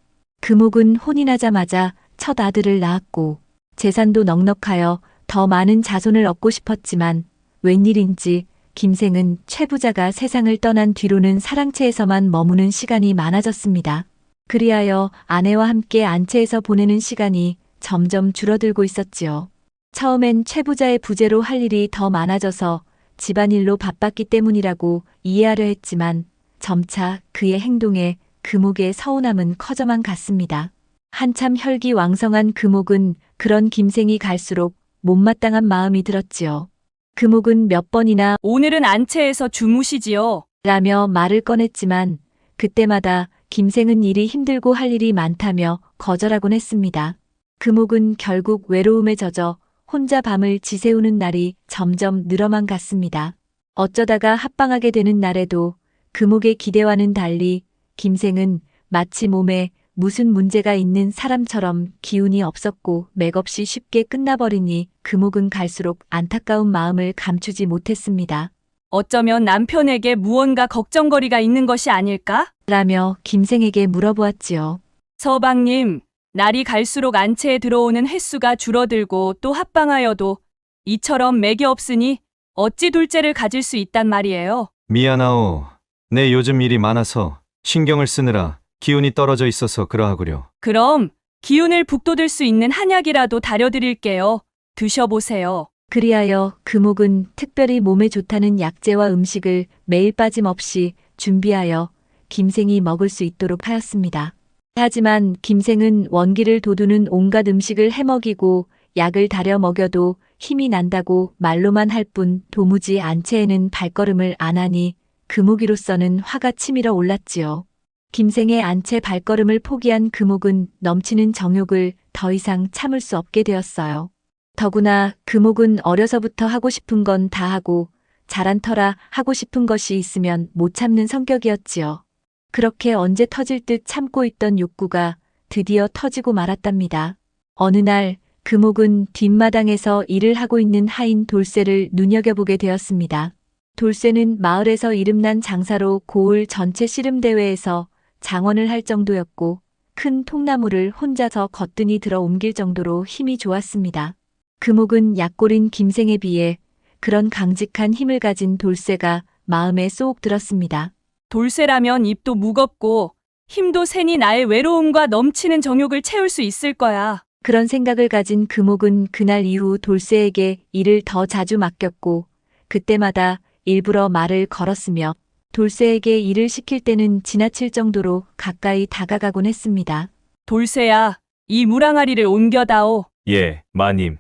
금옥은 혼인하자마자 첫 아들을 낳았고 재산도 넉넉하여 더 많은 자손을 얻고 싶었지만 웬일인지 김생은 최부자가 세상을 떠난 뒤로는 사랑채에서만 머무는 시간이 많아졌습니다. 그리하여 아내와 함께 안채에서 보내는 시간이 점점 줄어들고 있었지요. 처음엔 최부자의 부재로 할 일이 더 많아져서 집안일로 바빴기 때문이라고 이해하려 했지만 점차 그의 행동에 금옥의 서운함은 커져만 갔습니다. 한참 혈기왕성한 금옥은 그런 김생이 갈수록 못마땅한 마음이 들었지요. 금옥은 몇 번이나 오늘은 안채에서 주무시지요. 라며 말을 꺼냈지만 그때마다 김생은 일이 힘들고 할 일이 많다며 거절하곤 했습니다. 금옥은 결국 외로움에 젖어 혼자 밤을 지새우는 날이 점점 늘어만 갔습니다. 어쩌다가 합방하게 되는 날에도 금옥의 기대와는 달리 김생은 마치 몸에 무슨 문제가 있는 사람처럼 기운이 없었고 맥없이 쉽게 끝나버리니 금옥은 갈수록 안타까운 마음을 감추지 못했습니다. 어쩌면 남편에게 무언가 걱정거리가 있는 것이 아닐까? 라며 김생에게 물어보았지요. 서방님, 날이 갈수록 안채에 들어오는 횟수가 줄어들고 또 합방하여도 이처럼 맥이 없으니 어찌 둘째를 가질 수 있단 말이에요. 미안하오. 내 요즘 일이 많아서 신경을 쓰느라 기운이 떨어져 있어서 그러하구려. 그럼 기운을 북돋을 수 있는 한약이라도 다려드릴게요. 드셔보세요. 그리하여 금옥은 특별히 몸에 좋다는 약재와 음식을 매일 빠짐없이 준비하여 김생이 먹을 수 있도록 하였습니다. 하지만 김생은 원기를 돋우는 온갖 음식을 해먹이고 약을 다려 먹여도 힘이 난다고 말로만 할 뿐 도무지 안채에는 발걸음을 안 하니 금옥이로서는 화가 치밀어 올랐지요. 김생의 안채 발걸음을 포기한 금옥은 넘치는 정욕을 더 이상 참을 수 없게 되었어요. 더구나 금옥은 어려서부터 하고 싶은 건 다 하고 자란 터라 하고 싶은 것이 있으면 못 참는 성격이었지요. 그렇게 언제 터질 듯 참고 있던 욕구가 드디어 터지고 말았답니다. 어느 날 금옥은 뒷마당에서 일을 하고 있는 하인 돌쇠를 눈여겨보게 되었습니다. 돌쇠는 마을에서 이름난 장사로 고을 전체 씨름대회에서 장원을 할 정도였고 큰 통나무를 혼자서 거뜬히 들어 옮길 정도로 힘이 좋았습니다. 금옥은 약골인 김생에 비해 그런 강직한 힘을 가진 돌쇠가 마음에 쏙 들었습니다. 돌쇠라면 입도 무겁고 힘도 세니 나의 외로움과 넘치는 정욕을 채울 수 있을 거야. 그런 생각을 가진 금옥은 그날 이후 돌쇠에게 일을 더 자주 맡겼고 그때마다 일부러 말을 걸었으며 돌쇠에게 일을 시킬 때는 지나칠 정도로 가까이 다가가곤 했습니다. 돌쇠야, 이 무랑아리를 옮겨다오. 예, 마님.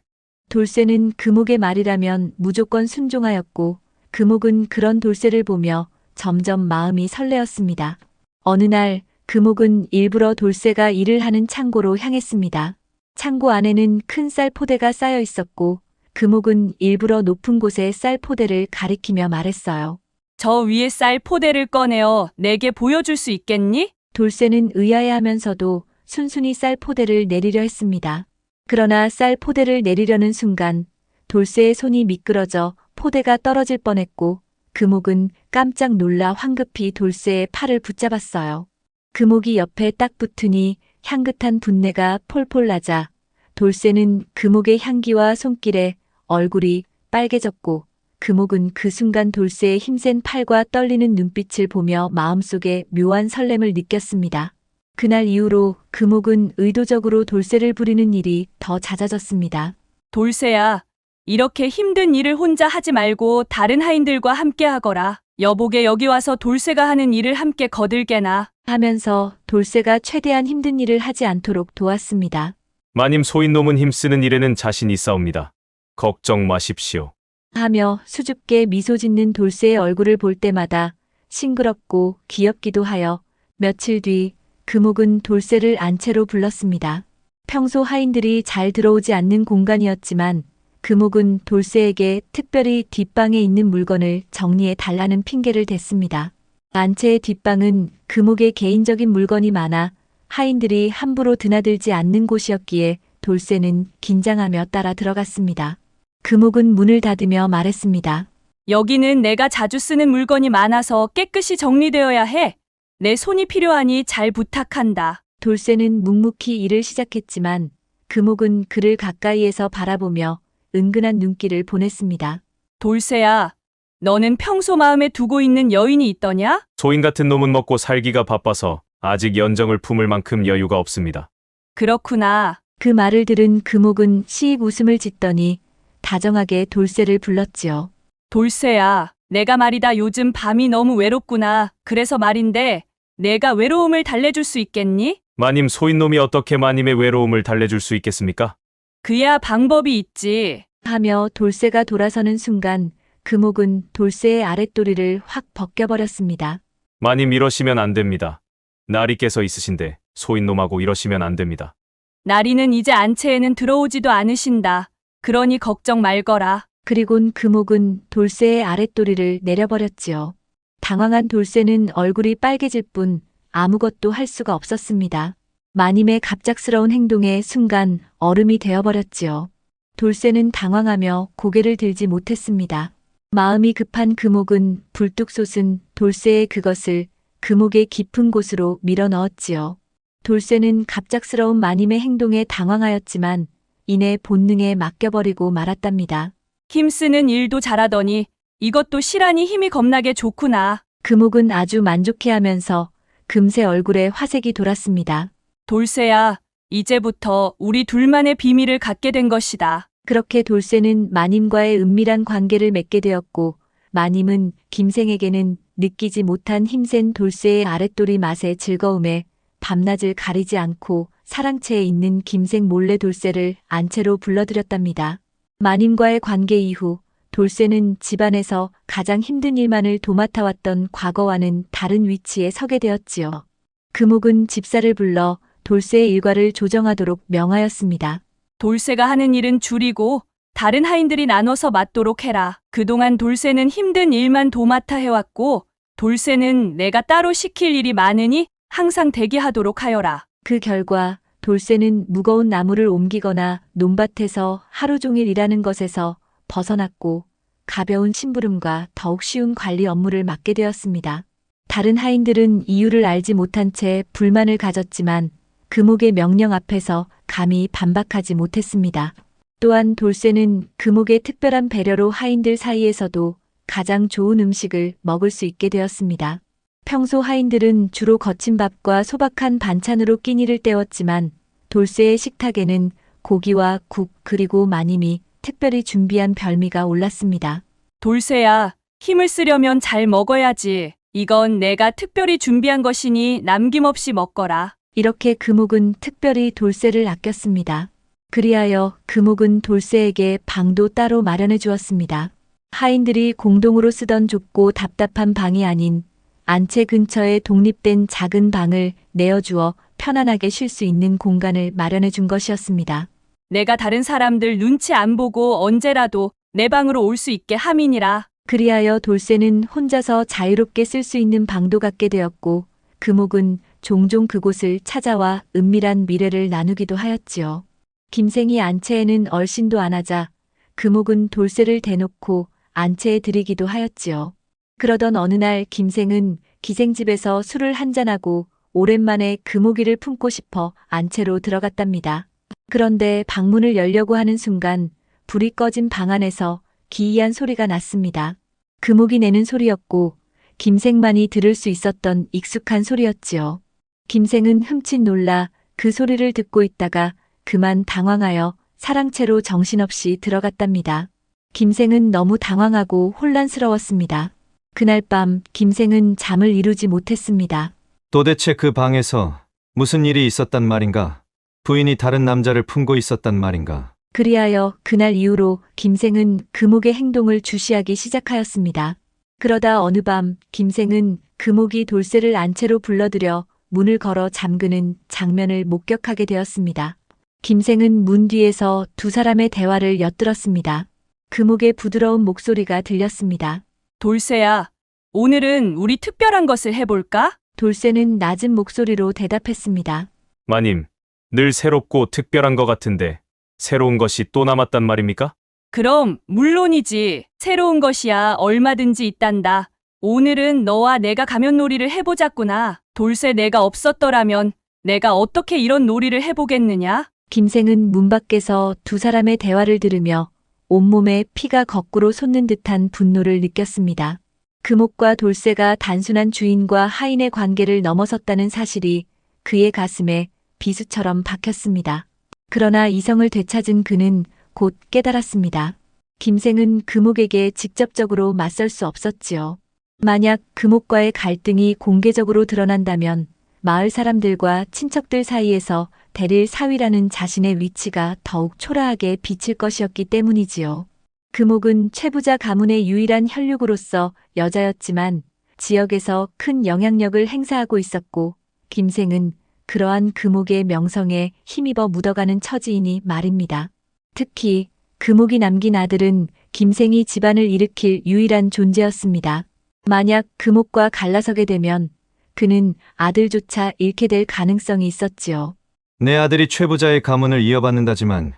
돌쇠는 금옥의 말이라면 무조건 순종하였고 금옥은 그런 돌쇠를 보며 점점 마음이 설레었습니다. 어느 날 금옥은 일부러 돌쇠가 일을 하는 창고로 향했습니다. 창고 안에는 큰 쌀 포대가 쌓여 있었고 금옥은 일부러 높은 곳에 쌀 포대를 가리키며 말했어요. 저 위에 쌀 포대를 꺼내어 내게 보여줄 수 있겠니? 돌쇠는 의아해하면서도 순순히 쌀 포대를 내리려 했습니다. 그러나 쌀 포대를 내리려는 순간 돌쇠의 손이 미끄러져 포대가 떨어질 뻔했고 금옥은 깜짝 놀라 황급히 돌쇠의 팔을 붙잡았어요. 금옥이 옆에 딱 붙으니 향긋한 분내가 폴폴 나자 돌쇠는 금옥의 향기와 손길에 얼굴이 빨개졌고 금옥은 그 순간 돌쇠의 힘센 팔과 떨리는 눈빛을 보며 마음속에 묘한 설렘을 느꼈습니다. 그날 이후로 금옥은 의도적으로 돌쇠를 부리는 일이 더 잦아졌습니다. 돌쇠야, 이렇게 힘든 일을 혼자 하지 말고 다른 하인들과 함께 하거라. 여보게 여기 와서 돌쇠가 하는 일을 함께 거들게나. 하면서 돌쇠가 최대한 힘든 일을 하지 않도록 도왔습니다. 마님 소인 놈은 힘쓰는 일에는 자신 있사옵니다. 걱정 마십시오. 하며 수줍게 미소 짓는 돌쇠의 얼굴을 볼 때마다 싱그럽고 귀엽기도 하여 며칠 뒤 금옥은 돌쇠를 안채로 불렀습니다. 평소 하인들이 잘 들어오지 않는 공간이었지만 금옥은 돌쇠에게 특별히 뒷방에 있는 물건을 정리해 달라는 핑계를 댔습니다. 안채의 뒷방은 금옥의 개인적인 물건이 많아 하인들이 함부로 드나들지 않는 곳이었기에 돌쇠는 긴장하며 따라 들어갔습니다. 금옥은 문을 닫으며 말했습니다. 여기는 내가 자주 쓰는 물건이 많아서 깨끗이 정리되어야 해. 내 손이 필요하니 잘 부탁한다. 돌쇠는 묵묵히 일을 시작했지만 금옥은 그를 가까이에서 바라보며 은근한 눈길을 보냈습니다. 돌쇠야, 너는 평소 마음에 두고 있는 여인이 있더냐? 소인 같은 놈은 먹고 살기가 바빠서 아직 연정을 품을 만큼 여유가 없습니다. 그렇구나. 그 말을 들은 금옥은 시익 웃음을 짓더니 다정하게 돌쇠를 불렀지요. 돌쇠야, 내가 말이다 요즘 밤이 너무 외롭구나. 그래서 말인데 내가 외로움을 달래줄 수 있겠니? 마님, 소인 놈이 어떻게 마님의 외로움을 달래줄 수 있겠습니까? 그야 방법이 있지. 하며 돌쇠가 돌아서는 순간 금옥은 돌쇠의 아랫도리를 확 벗겨버렸습니다. 마님, 이러시면 안 됩니다. 나리께서 있으신데 소인 놈하고 이러시면 안 됩니다. 나리는 이제 안채에는 들어오지도 않으신다. 그러니 걱정 말거라. 그리곤 금옥은 돌쇠의 아랫도리를 내려버렸지요. 당황한 돌쇠는 얼굴이 빨개질 뿐 아무것도 할 수가 없었습니다. 마님의 갑작스러운 행동에 순간 얼음이 되어버렸지요. 돌쇠는 당황하며 고개를 들지 못했습니다. 마음이 급한 금옥은 불뚝 솟은 돌쇠의 그것을 금옥의 깊은 곳으로 밀어 넣었지요. 돌쇠는 갑작스러운 마님의 행동에 당황하였지만 이내 본능에 맡겨버리고 말았답니다. 힘쓰는 일도 잘하더니 이것도 실하니 힘이 겁나게 좋구나. 금옥은 아주 만족해하면서 금세 얼굴에 화색이 돌았습니다. 돌쇠야, 이제부터 우리 둘만의 비밀을 갖게 된 것이다. 그렇게 돌쇠는 마님과의 은밀한 관계를 맺게 되었고 마님은 김생에게는 느끼지 못한 힘센 돌쇠의 아랫도리 맛의 즐거움에 밤낮을 가리지 않고 사랑채에 있는 김생 몰래 돌쇠를 안채로 불러들였답니다. 마님과의 관계 이후 돌쇠는 집안에서 가장 힘든 일만을 도맡아왔던 과거와는 다른 위치에 서게 되었지요. 금옥은 집사를 불러 돌쇠의 일과를 조정하도록 명하였습니다. 돌쇠가 하는 일은 줄이고 다른 하인들이 나눠서 맡도록 해라. 그동안 돌쇠는 힘든 일만 도맡아 해왔고 돌쇠는 내가 따로 시킬 일이 많으니 항상 대기하도록 하여라. 그 결과 돌쇠는 무거운 나무를 옮기거나 논밭에서 하루 종일 일하는 것에서 벗어났고 가벼운 심부름과 더욱 쉬운 관리 업무를 맡게 되었습니다. 다른 하인들은 이유를 알지 못한 채 불만을 가졌지만 금옥의 명령 앞에서 감히 반박하지 못했습니다. 또한 돌쇠는 금옥의 특별한 배려로 하인들 사이에서도 가장 좋은 음식을 먹을 수 있게 되었습니다. 평소 하인들은 주로 거친 밥과 소박한 반찬으로 끼니를 때웠지만 돌쇠의 식탁에는 고기와 국 그리고 마님이 특별히 준비한 별미가 올랐습니다. 돌쇠야, 힘을 쓰려면 잘 먹어야지. 이건 내가 특별히 준비한 것이니 남김없이 먹거라. 이렇게 금옥은 특별히 돌쇠를 아꼈습니다. 그리하여 금옥은 돌쇠에게 방도 따로 마련해 주었습니다. 하인들이 공동으로 쓰던 좁고 답답한 방이 아닌 안채 근처에 독립된 작은 방을 내어주어 편안하게 쉴 수 있는 공간을 마련해 준 것이었습니다. 내가 다른 사람들 눈치 안 보고 언제라도 내 방으로 올 수 있게 함이니라. 그리하여 돌쇠는 혼자서 자유롭게 쓸 수 있는 방도 갖게 되었고 금옥은 종종 그곳을 찾아와 은밀한 미래를 나누기도 하였지요. 김생이 안채에는 얼씬도 안 하자 금옥은 돌쇠를 대놓고 안채에 들이기도 하였지요. 그러던 어느 날 김생은 기생집에서 술을 한잔하고 오랜만에 금옥이를 품고 싶어 안채로 들어갔답니다. 그런데 방문을 열려고 하는 순간 불이 꺼진 방 안에서 기이한 소리가 났습니다. 금옥이 내는 소리였고 김생만이 들을 수 있었던 익숙한 소리였지요. 김생은 흠칫 놀라 그 소리를 듣고 있다가 그만 당황하여 사랑채로 정신없이 들어갔답니다. 김생은 너무 당황하고 혼란스러웠습니다. 그날 밤 김생은 잠을 이루지 못했습니다. 도대체 그 방에서 무슨 일이 있었단 말인가? 부인이 다른 남자를 품고 있었단 말인가? 그리하여 그날 이후로 김생은 금옥의 행동을 주시하기 시작하였습니다. 그러다 어느 밤 김생은 금옥이 돌쇠를 안채로 불러들여 문을 걸어 잠그는 장면을 목격하게 되었습니다. 김생은 문 뒤에서 두 사람의 대화를 엿들었습니다. 금옥의 부드러운 목소리가 들렸습니다. 돌쇠야, 오늘은 우리 특별한 것을 해볼까? 돌쇠는 낮은 목소리로 대답했습니다. 마님, 늘 새롭고 특별한 것 같은데 새로운 것이 또 남았단 말입니까? 그럼 물론이지. 새로운 것이야 얼마든지 있단다. 오늘은 너와 내가 가면놀이를 해보자꾸나. 돌쇠 내가 없었더라면 내가 어떻게 이런 놀이를 해보겠느냐? 김생은 문 밖에서 두 사람의 대화를 들으며 온몸에 피가 거꾸로 솟는 듯한 분노를 느꼈습니다. 금옥과 돌쇠가 단순한 주인과 하인의 관계를 넘어섰다는 사실이 그의 가슴에 비수처럼 박혔습니다. 그러나 이성을 되찾은 그는 곧 깨달았습니다. 김생은 금옥에게 직접적으로 맞설 수 없었지요. 만약 금옥과의 갈등이 공개적으로 드러난다면 마을 사람들과 친척들 사이에서 대릴 사위라는 자신의 위치가 더욱 초라하게 비칠 것이었기 때문이지요. 금옥은 최부자 가문의 유일한 혈육으로서 여자였지만 지역에서 큰 영향력을 행사하고 있었고 김생은 그러한 금옥의 명성에 힘입어 묻어가는 처지이니 말입니다. 특히 금옥이 남긴 아들은 김생이 집안을 일으킬 유일한 존재였습니다. 만약 금옥과 갈라서게 되면 그는 아들조차 잃게 될 가능성이 있었지요. 내 아들이 최부자의 가문을 이어받는다지만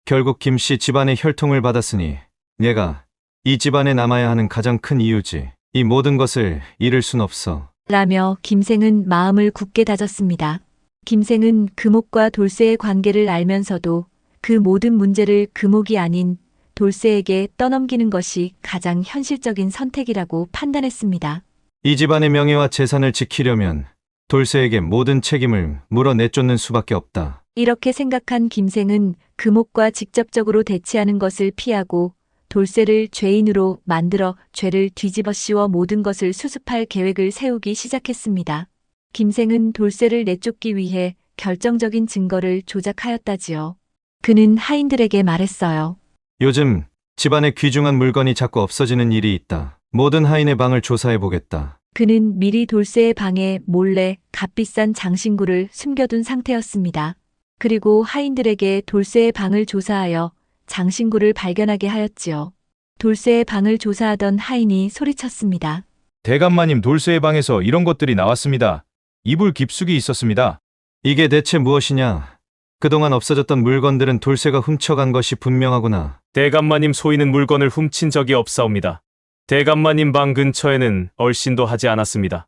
결국 김씨 집안의 혈통을 받았으니 내가 이 집안에 남아야 하는 가장 큰 이유지. 이 모든 것을 잃을 순 없어. 라며 김생은 마음을 굳게 다졌습니다. 김생은 금옥과 돌쇠의 관계를 알면서도 그 모든 문제를 금옥이 아닌 돌쇠에게 떠넘기는 것이 가장 현실적인 선택이라고 판단했습니다. 이 집안의 명예와 재산을 지키려면 돌쇠에게 모든 책임을 물어 내쫓는 수밖에 없다. 이렇게 생각한 김생은 금옥과 직접적으로 대치하는 것을 피하고 돌쇠를 죄인으로 만들어 죄를 뒤집어 씌워 모든 것을 수습할 계획을 세우기 시작했습니다. 김생은 돌쇠를 내쫓기 위해 결정적인 증거를 조작하였다지요. 그는 하인들에게 말했어요. 요즘 집안에 귀중한 물건이 자꾸 없어지는 일이 있다. 모든 하인의 방을 조사해보겠다. 그는 미리 돌쇠의 방에 몰래 값비싼 장신구를 숨겨둔 상태였습니다. 그리고 하인들에게 돌쇠의 방을 조사하여 장신구를 발견하게 하였지요. 돌쇠의 방을 조사하던 하인이 소리쳤습니다. 대감마님 돌쇠의 방에서 이런 것들이 나왔습니다. 이불 깊숙이 있었습니다. 이게 대체 무엇이냐? 그동안 없어졌던 물건들은 돌쇠가 훔쳐간 것이 분명하구나. 대감마님 소인은 물건을 훔친 적이 없사옵니다. 대감마님 방 근처에는 얼씬도 하지 않았습니다.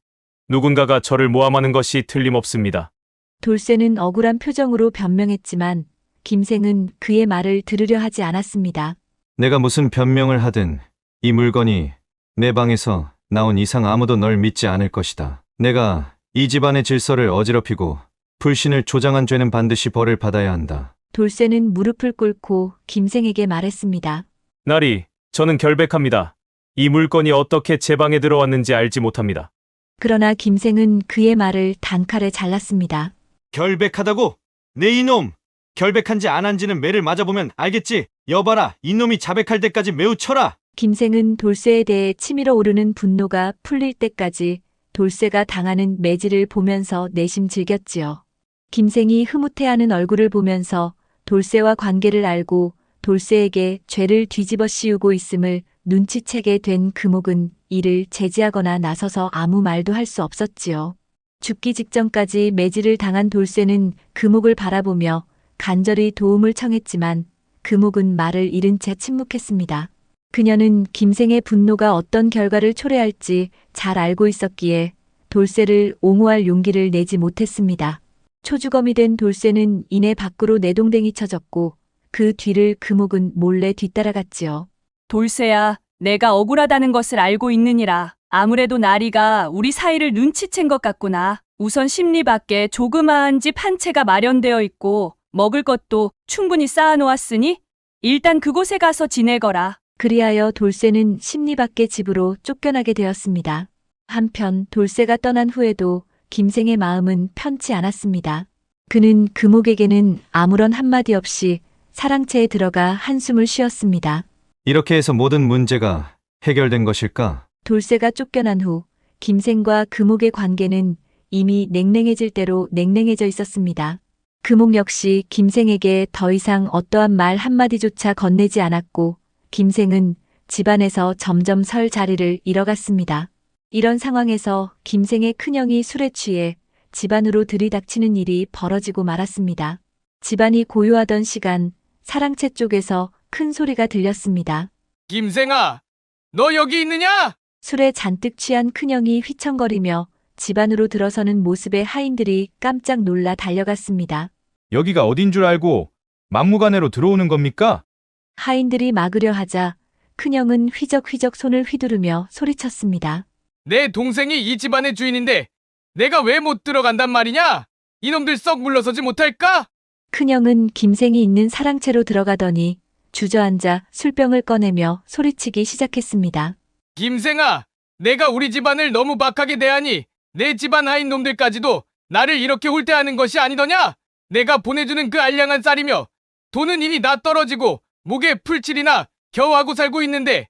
누군가가 저를 모함하는 것이 틀림없습니다. 돌쇠는 억울한 표정으로 변명했지만 김생은 그의 말을 들으려 하지 않았습니다. 내가 무슨 변명을 하든 이 물건이 내 방에서 나온 이상 아무도 널 믿지 않을 것이다. 내가 이 집안의 질서를 어지럽히고 불신을 조장한 죄는 반드시 벌을 받아야 한다. 돌쇠는 무릎을 꿇고 김생에게 말했습니다. 나리, 저는 결백합니다. 이 물건이 어떻게 제 방에 들어왔는지 알지 못합니다. 그러나 김생은 그의 말을 단칼에 잘랐습니다. 결백하다고? 내 이놈! 결백한지 안 한지는 매를 맞아보면 알겠지? 여봐라, 이놈이 자백할 때까지 매우 쳐라! 김생은 돌쇠에 대해 치밀어 오르는 분노가 풀릴 때까지 돌쇠가 당하는 매질을 보면서 내심 즐겼지요. 김생이 흐뭇해하는 얼굴을 보면서 돌쇠와 관계를 알고 돌쇠에게 죄를 뒤집어 씌우고 있음을 눈치채게 된 금옥은 이를 제지하거나 나서서 아무 말도 할 수 없었지요. 죽기 직전까지 매질을 당한 돌쇠는 금옥을 바라보며 간절히 도움을 청했지만 금옥은 말을 잃은 채 침묵했습니다. 그녀는 김생의 분노가 어떤 결과를 초래할지 잘 알고 있었기에 돌쇠를 옹호할 용기를 내지 못했습니다. 초주검이 된 돌쇠는 이내 밖으로 내동댕이 쳐졌고 그 뒤를 금옥은 몰래 뒤따라갔지요. 돌쇠야, 내가 억울하다는 것을 알고 있느니라. 아무래도 나리가 우리 사이를 눈치챈 것 같구나. 우선 심리 밖에 조그마한 집 한 채가 마련되어 있고 먹을 것도 충분히 쌓아놓았으니 일단 그곳에 가서 지내거라. 그리하여 돌쇠는 심리 밖의 집으로 쫓겨나게 되었습니다. 한편 돌쇠가 떠난 후에도 김생의 마음은 편치 않았습니다. 그는 금옥에게는 아무런 한마디 없이 사랑채에 들어가 한숨을 쉬었습니다. 이렇게 해서 모든 문제가 해결된 것일까? 돌쇠가 쫓겨난 후 김생과 금옥의 관계는 이미 냉랭해질 대로 냉랭해져 있었습니다. 금옥 역시 김생에게 더 이상 어떠한 말 한마디조차 건네지 않았고 김생은 집안에서 점점 설 자리를 잃어갔습니다. 이런 상황에서 김생의 큰형이 술에 취해 집안으로 들이닥치는 일이 벌어지고 말았습니다. 집안이 고요하던 시간 사랑채 쪽에서 큰 소리가 들렸습니다. 김생아, 너 여기 있느냐? 술에 잔뜩 취한 큰형이 휘청거리며 집 안으로 들어서는 모습에 하인들이 깜짝 놀라 달려갔습니다. 여기가 어딘 줄 알고 막무가내로 들어오는 겁니까? 하인들이 막으려 하자 큰형은 휘적휘적 손을 휘두르며 소리쳤습니다. 내 동생이 이 집안의 주인인데 내가 왜 못 들어간단 말이냐? 이놈들 썩 물러서지 못할까? 큰형은 김생이 있는 사랑채로 들어가더니 주저앉아 술병을 꺼내며 소리치기 시작했습니다. 김생아, 내가 우리 집안을 너무 박하게 대하니 내 집안 하인 놈들까지도 나를 이렇게 홀대하는 것이 아니더냐? 내가 보내주는 그 알량한 쌀이며 돈은 이미 다 떨어지고 목에 풀칠이나 겨우 하고 살고 있는데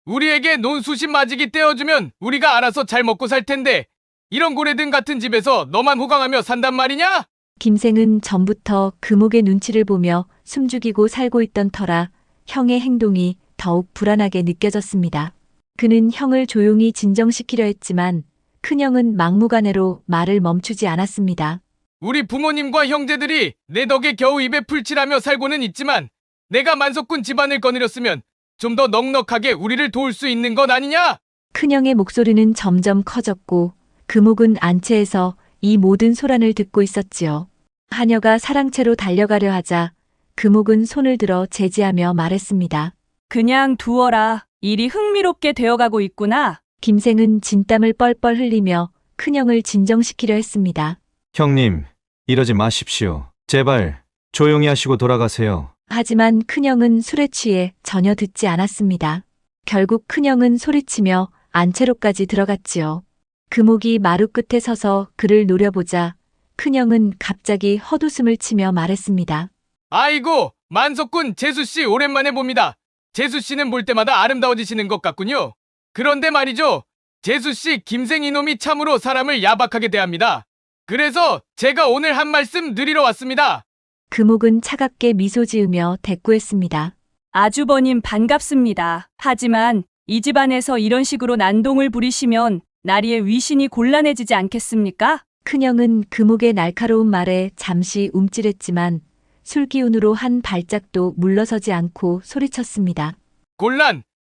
우리에게 논수십 마지기 떼어주면 우리가 알아서 잘 먹고 살 텐데 이런 고래등 같은 집에서 너만 호강하며 산단 말이냐? 김생은 전부터 금옥의 눈치를 보며 숨죽이고 살고 있던 터라 형의 행동이 더욱 불안하게 느껴졌습니다. 그는 형을 조용히 진정시키려 했지만 큰형은 막무가내로 말을 멈추지 않았습니다. 우리 부모님과 형제들이 내 덕에 겨우 입에 풀칠하며 살고는 있지만 내가 만석군 집안을 거느렸으면 좀 더 넉넉하게 우리를 도울 수 있는 것 아니냐? 큰형의 목소리는 점점 커졌고 금옥은 안채에서 이 모든 소란을 듣고 있었지요. 하녀가 사랑채로 달려가려 하자 금옥은 손을 들어 제지하며 말했습니다. 그냥 두어라. 일이 흥미롭게 되어가고 있구나. 김생은 진땀을 뻘뻘 흘리며 큰형을 진정시키려 했습니다. 형님, 이러지 마십시오. 제발 조용히 하시고 돌아가세요. 하지만 큰형은 술에 취해 전혀 듣지 않았습니다. 결국 큰형은 소리치며 안채로까지 들어갔지요. 금옥이 마루 끝에 서서 그를 노려보자 큰형은 갑자기 헛웃음을 치며 말했습니다. 아이고, 만석군 재수씨 오랜만에 봅니다. 재수씨는 볼 때마다 아름다워지시는 것 같군요. 그런데 말이죠. 재수씨 김생 이놈이 참으로 사람을 야박하게 대합니다. 그래서 제가 오늘 한 말씀 드리러 왔습니다. 금옥은 차갑게 미소 지으며 대꾸했습니다. 아주버님 반갑습니다. 하지만 이 집안에서 이런 식으로 난동을 부리시면 나리의 위신이 곤란해지지 않겠습니까? 큰형은 금옥의 날카로운 말에 잠시 움찔했지만 술기운으로 한 발짝도 물러서지 않고 소리쳤습니다.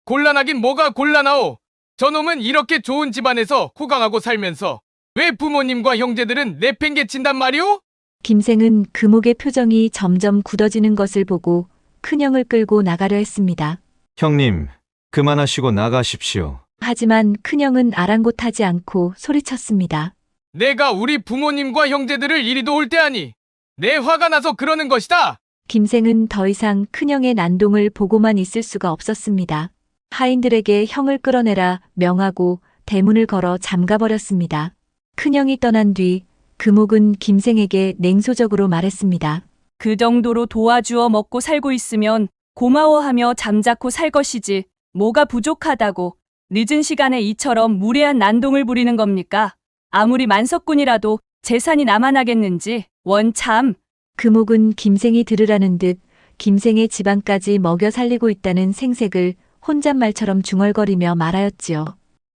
곤란하긴 뭐가 곤란하오. 저놈은 이렇게 좋은 집안에서 호강하고 살면서 왜 부모님과 형제들은 내팽개친단 말이오? 김생은 금옥의 표정이 점점 굳어지는 것을 보고 큰형을 끌고 나가려 했습니다. 형님, 그만하시고 나가십시오. 하지만 큰형은 아랑곳하지 않고 소리쳤습니다. 내가 우리 부모님과 형제들을 이리도 홀대하니 내 화가 나서 그러는 것이다. 김생은 더 이상 큰형의 난동을 보고만 있을 수가 없었습니다. 하인들에게 형을 끌어내라 명하고 대문을 걸어 잠가버렸습니다. 큰형이 떠난 뒤 금옥은 김생에게 냉소적으로 말했습니다. 그 정도로 도와주어 먹고 살고 있으면 고마워하며 잠자코 살 것이지 뭐가 부족하다고 늦은 시간에 이처럼 무례한 난동을 부리는 겁니까? 아무리 만석군이라도 재산이 남아나겠는지 원참. 금옥은 김생이 들으라는 듯 김생의 집안까지 먹여 살리고 있다는 생색을 혼잣말처럼 중얼거리며 말하였지요.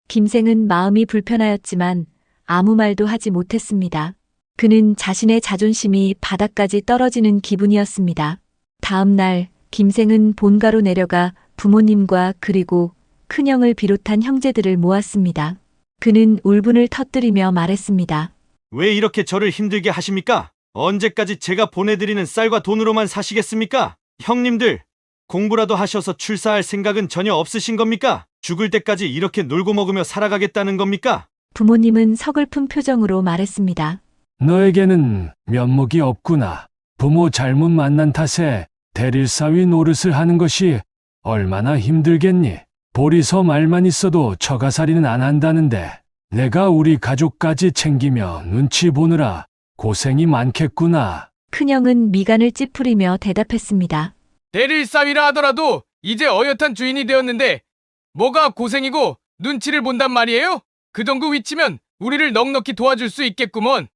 김생은 마음이 불편하였지만 아무 말도 하지 못했습니다. 그는 자신의 자존심이 바닥까지 떨어지는 기분이었습니다. 다음 날 김생은 본가로 내려가 부모님과 그리고 큰형을 비롯한 형제들을 모았습니다. 그는 울분을 터뜨리며 말했습니다. 왜 이렇게 저를 힘들게 하십니까? 언제까지 제가 보내드리는 쌀과 돈으로만 사시겠습니까? 형님들, 공부라도 하셔서 출사할 생각은 전혀 없으신 겁니까? 죽을 때까지 이렇게 놀고 먹으며 살아가겠다는 겁니까? 부모님은 서글픈 표정으로 말했습니다. 너에게는 면목이 없구나. 부모 잘못 만난 탓에 대릴사위 노릇을 하는 것이 얼마나 힘들겠니? 보리서 말만 있어도 처가살이는 안 한다는데 내가 우리 가족까지 챙기며 눈치 보느라 고생이 많겠구나. 큰형은 미간을 찌푸리며 대답했습니다. 대릴사위라 하더라도 이제 어엿한 주인이 되었는데 뭐가 고생이고 눈치를 본단 말이에요? 그 정도 위치면 우리를 넉넉히 도와줄 수 있겠구먼.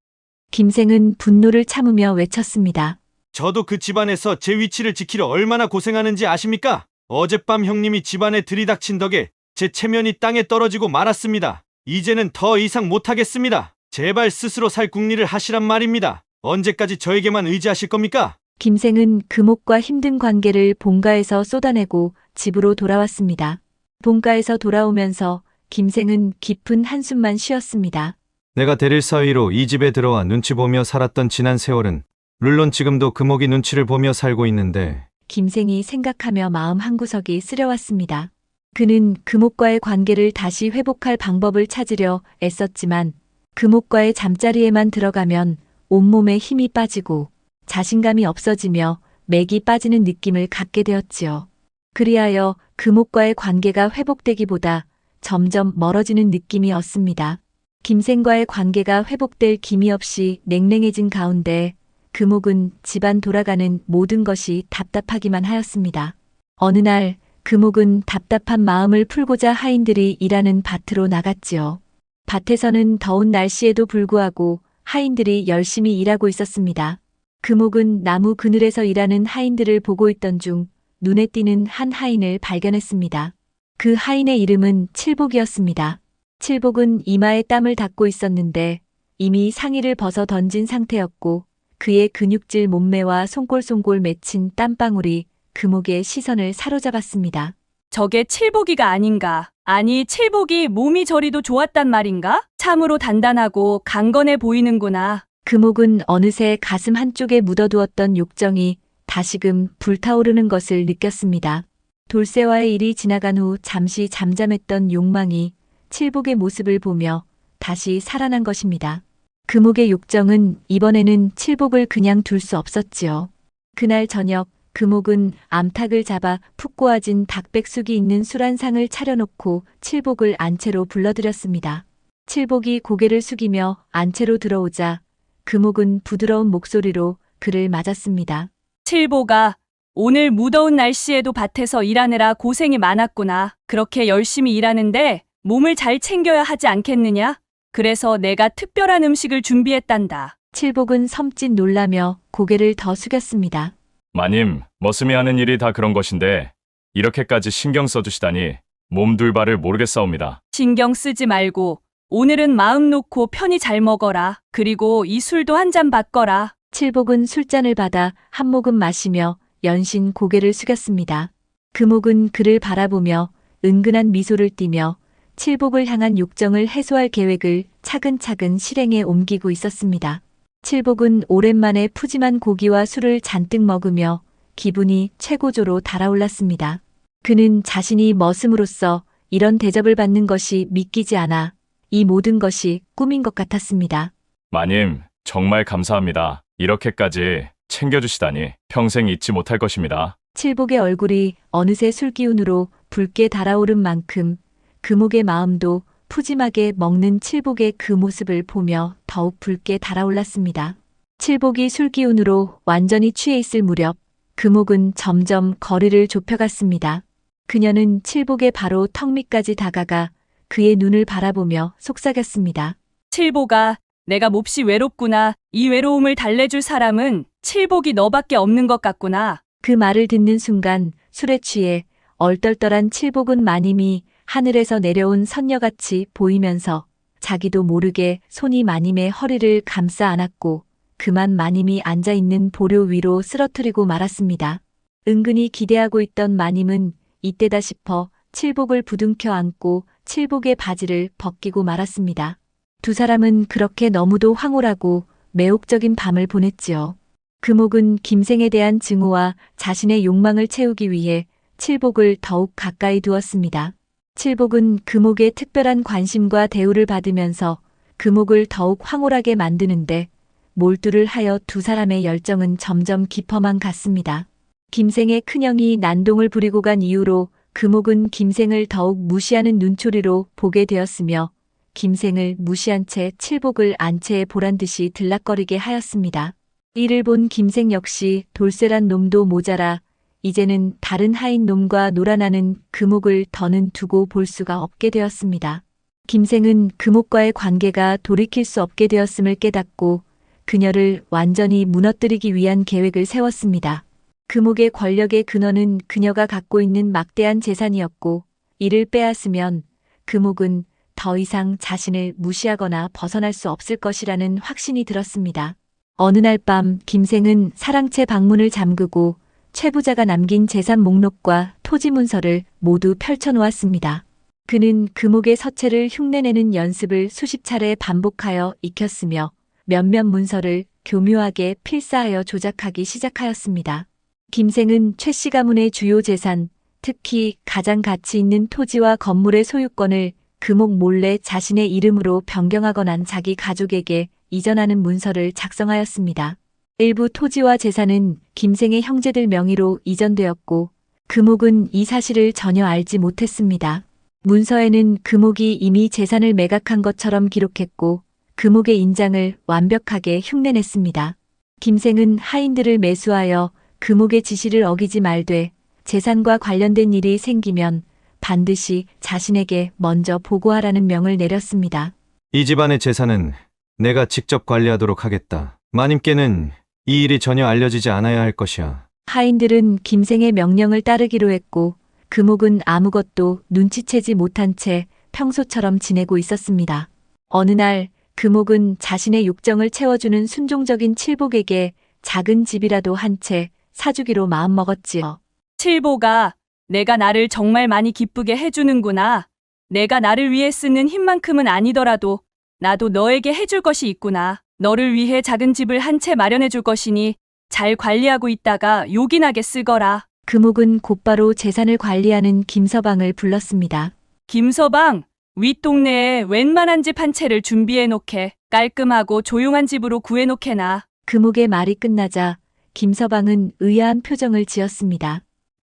김생은 분노를 참으며 외쳤습니다. 저도 그 집안에서 제 위치를 지키려 얼마나 고생하는지 아십니까? 어젯밤 형님이 집안에 들이닥친 덕에 제 체면이 땅에 떨어지고 말았습니다. 이제는 더 이상 못하겠습니다. 제발 스스로 살 궁리를 하시란 말입니다. 언제까지 저에게만 의지하실 겁니까? 김생은 금옥과 힘든 관계를 본가에서 쏟아내고 집으로 돌아왔습니다. 본가에서 돌아오면서 김생은 깊은 한숨만 쉬었습니다. 내가 대릴 사위로 이 집에 들어와 눈치 보며 살았던 지난 세월은 물론 지금도 금옥이 눈치를 보며 살고 있는데 김생이 생각하며 마음 한구석이 쓰려왔습니다. 그는 금옥과의 관계를 다시 회복할 방법을 찾으려 애썼지만 금옥과의 잠자리에만 들어가면 온몸에 힘이 빠지고 자신감이 없어지며 맥이 빠지는 느낌을 갖게 되었지요. 그리하여 금옥과의 관계가 회복되기보다 점점 멀어지는 느낌이었습니다. 김생과의 관계가 회복될 기미 없이 냉랭해진 가운데 금옥은 집안 돌아가는 모든 것이 답답하기만 하였습니다. 어느 날 금옥은 답답한 마음을 풀고자 하인들이 일하는 밭으로 나갔지요. 밭에서는 더운 날씨에도 불구하고 하인들이 열심히 일하고 있었습니다. 금옥은 나무 그늘에서 일하는 하인들을 보고 있던 중 눈에 띄는 한 하인을 발견했습니다. 그 하인의 이름은 칠복이었습니다. 칠복은 이마에 땀을 닦고 있었는데 이미 상의를 벗어 던진 상태였고 그의 근육질 몸매와 송골송골 맺힌 땀방울이 금옥의 시선을 사로잡았습니다. 저게 칠복이가 아닌가? 아니, 칠복이 몸이 저리도 좋았단 말인가? 참으로 단단하고 강건해 보이는구나. 금옥은 어느새 가슴 한쪽에 묻어두었던 욕정이 다시금 불타오르는 것을 느꼈습니다. 돌쇠와의 일이 지나간 후 잠시 잠잠했던 욕망이 칠복의 모습을 보며 다시 살아난 것입니다. 금옥의 욕정은 이번에는 칠복을 그냥 둘 수 없었지요. 그날 저녁 금옥은 암탉을 잡아 푹 꼬아진 닭백숙이 있는 술 한 상을 차려놓고 칠복을 안채로 불러들였습니다. 칠복이 고개를 숙이며 안채로 들어오자 금옥은 부드러운 목소리로 그를 맞았습니다. 칠복아, 오늘 무더운 날씨에도 밭에서 일하느라 고생이 많았구나. 그렇게 열심히 일하는데 몸을 잘 챙겨야 하지 않겠느냐? 그래서 내가 특별한 음식을 준비했단다. 칠복은 섬짓 놀라며 고개를 더 숙였습니다. 마님, 머슴이 하는 일이 다 그런 것인데 이렇게까지 신경 써주시다니 몸둘 바를 모르겠사옵니다. 신경 쓰지 말고 오늘은 마음 놓고 편히 잘 먹어라. 그리고 이 술도 한 잔 받거라. 칠복은 술잔을 받아 한 모금 마시며 연신 고개를 숙였습니다. 금옥은 그를 바라보며 은근한 미소를 띠며 칠복을 향한 욕정을 해소할 계획을 차근차근 실행에 옮기고 있었습니다. 칠복은 오랜만에 푸짐한 고기와 술을 잔뜩 먹으며 기분이 최고조로 달아올랐습니다. 그는 자신이 머슴으로서 이런 대접을 받는 것이 믿기지 않아 이 모든 것이 꿈인 것 같았습니다. 마님, 정말 감사합니다. 이렇게까지 챙겨주시다니 평생 잊지 못할 것입니다. 칠복의 얼굴이 어느새 술기운으로 붉게 달아오른 만큼 금옥의 마음도 푸짐하게 먹는 칠복의 그 모습을 보며 더욱 붉게 달아올랐습니다. 칠복이 술기운으로 완전히 취해 있을 무렵 금옥은 점점 거리를 좁혀갔습니다. 그녀는 칠복의 바로 턱 밑까지 다가가 그의 눈을 바라보며 속삭였습니다. 칠복아, 내가 몹시 외롭구나. 이 외로움을 달래줄 사람은 칠복이 너밖에 없는 것 같구나. 그 말을 듣는 순간 술에 취해 얼떨떨한 칠복은 마님이 하늘에서 내려온 선녀같이 보이면서 자기도 모르게 손이 마님의 허리를 감싸 안았고 그만 마님이 앉아있는 보료 위로 쓰러뜨리고 말았습니다. 은근히 기대하고 있던 마님은 이때다 싶어 칠복을 부둥켜 안고 칠복의 바지를 벗기고 말았습니다. 두 사람은 그렇게 너무도 황홀하고 매혹적인 밤을 보냈지요. 금옥은 김생에 대한 증오와 자신의 욕망을 채우기 위해 칠복을 더욱 가까이 두었습니다. 칠복은 금옥의 특별한 관심과 대우를 받으면서 금옥을 더욱 황홀하게 만드는데 몰두를 하여 두 사람의 열정은 점점 깊어만 갔습니다. 김생의 큰형이 난동을 부리고 간 이후로 금옥은 김생을 더욱 무시하는 눈초리로 보게 되었으며 김생을 무시한 채 칠복을 안채에 보란 듯이 들락거리게 하였습니다. 이를 본 김생 역시 돌쇠란 놈도 모자라 이제는 다른 하인 놈과 놀아나는 금옥을 더는 두고 볼 수가 없게 되었습니다. 김생은 금옥과의 관계가 돌이킬 수 없게 되었음을 깨닫고 그녀를 완전히 무너뜨리기 위한 계획을 세웠습니다. 금옥의 권력의 근원은 그녀가 갖고 있는 막대한 재산이었고 이를 빼앗으면 금옥은 더 이상 자신을 무시하거나 벗어날 수 없을 것이라는 확신이 들었습니다. 어느 날 밤 김생은 사랑채 방문을 잠그고 최부자가 남긴 재산 목록과 토지 문서를 모두 펼쳐놓았습니다. 그는 금옥의 서체를 흉내내는 연습을 수십 차례 반복하여 익혔으며 몇몇 문서를 교묘하게 필사하여 조작하기 시작하였습니다. 김생은 최 씨 가문의 주요 재산, 특히 가장 가치 있는 토지와 건물의 소유권을 금옥 몰래 자신의 이름으로 변경하거나 자기 가족에게 이전하는 문서를 작성하였습니다. 일부 토지와 재산은 김생의 형제들 명의로 이전되었고 금옥은 이 사실을 전혀 알지 못했습니다. 문서에는 금옥이 이미 재산을 매각한 것처럼 기록했고 금옥의 인장을 완벽하게 흉내냈습니다. 김생은 하인들을 매수하여 금옥의 지시를 어기지 말되 재산과 관련된 일이 생기면 반드시 자신에게 먼저 보고하라는 명을 내렸습니다. 이 집안의 재산은 내가 직접 관리하도록 하겠다. 마님께는 이 일이 전혀 알려지지 않아야 할 것이야. 하인들은 김생의 명령을 따르기로 했고 금옥은 아무것도 눈치채지 못한 채 평소처럼 지내고 있었습니다. 어느 날 금옥은 자신의 욕정을 채워주는 순종적인 칠복에게 작은 집이라도 한 채 사주기로 마음먹었지요. 칠보가 내가 나를 정말 많이 기쁘게 해주는구나. 내가 나를 위해 쓰는 힘만큼은 아니더라도 나도 너에게 해줄 것이 있구나. 너를 위해 작은 집을 한 채 마련해 줄 것이니 잘 관리하고 있다가 요긴하게 쓰거라. 금옥은 곧바로 재산을 관리하는 김서방을 불렀습니다. 김서방, 윗동네에 웬만한 집 한 채를 준비해 놓게. 깔끔하고 조용한 집으로 구해 놓게나. 금옥의 말이 끝나자 김서방은 의아한 표정을 지었습니다.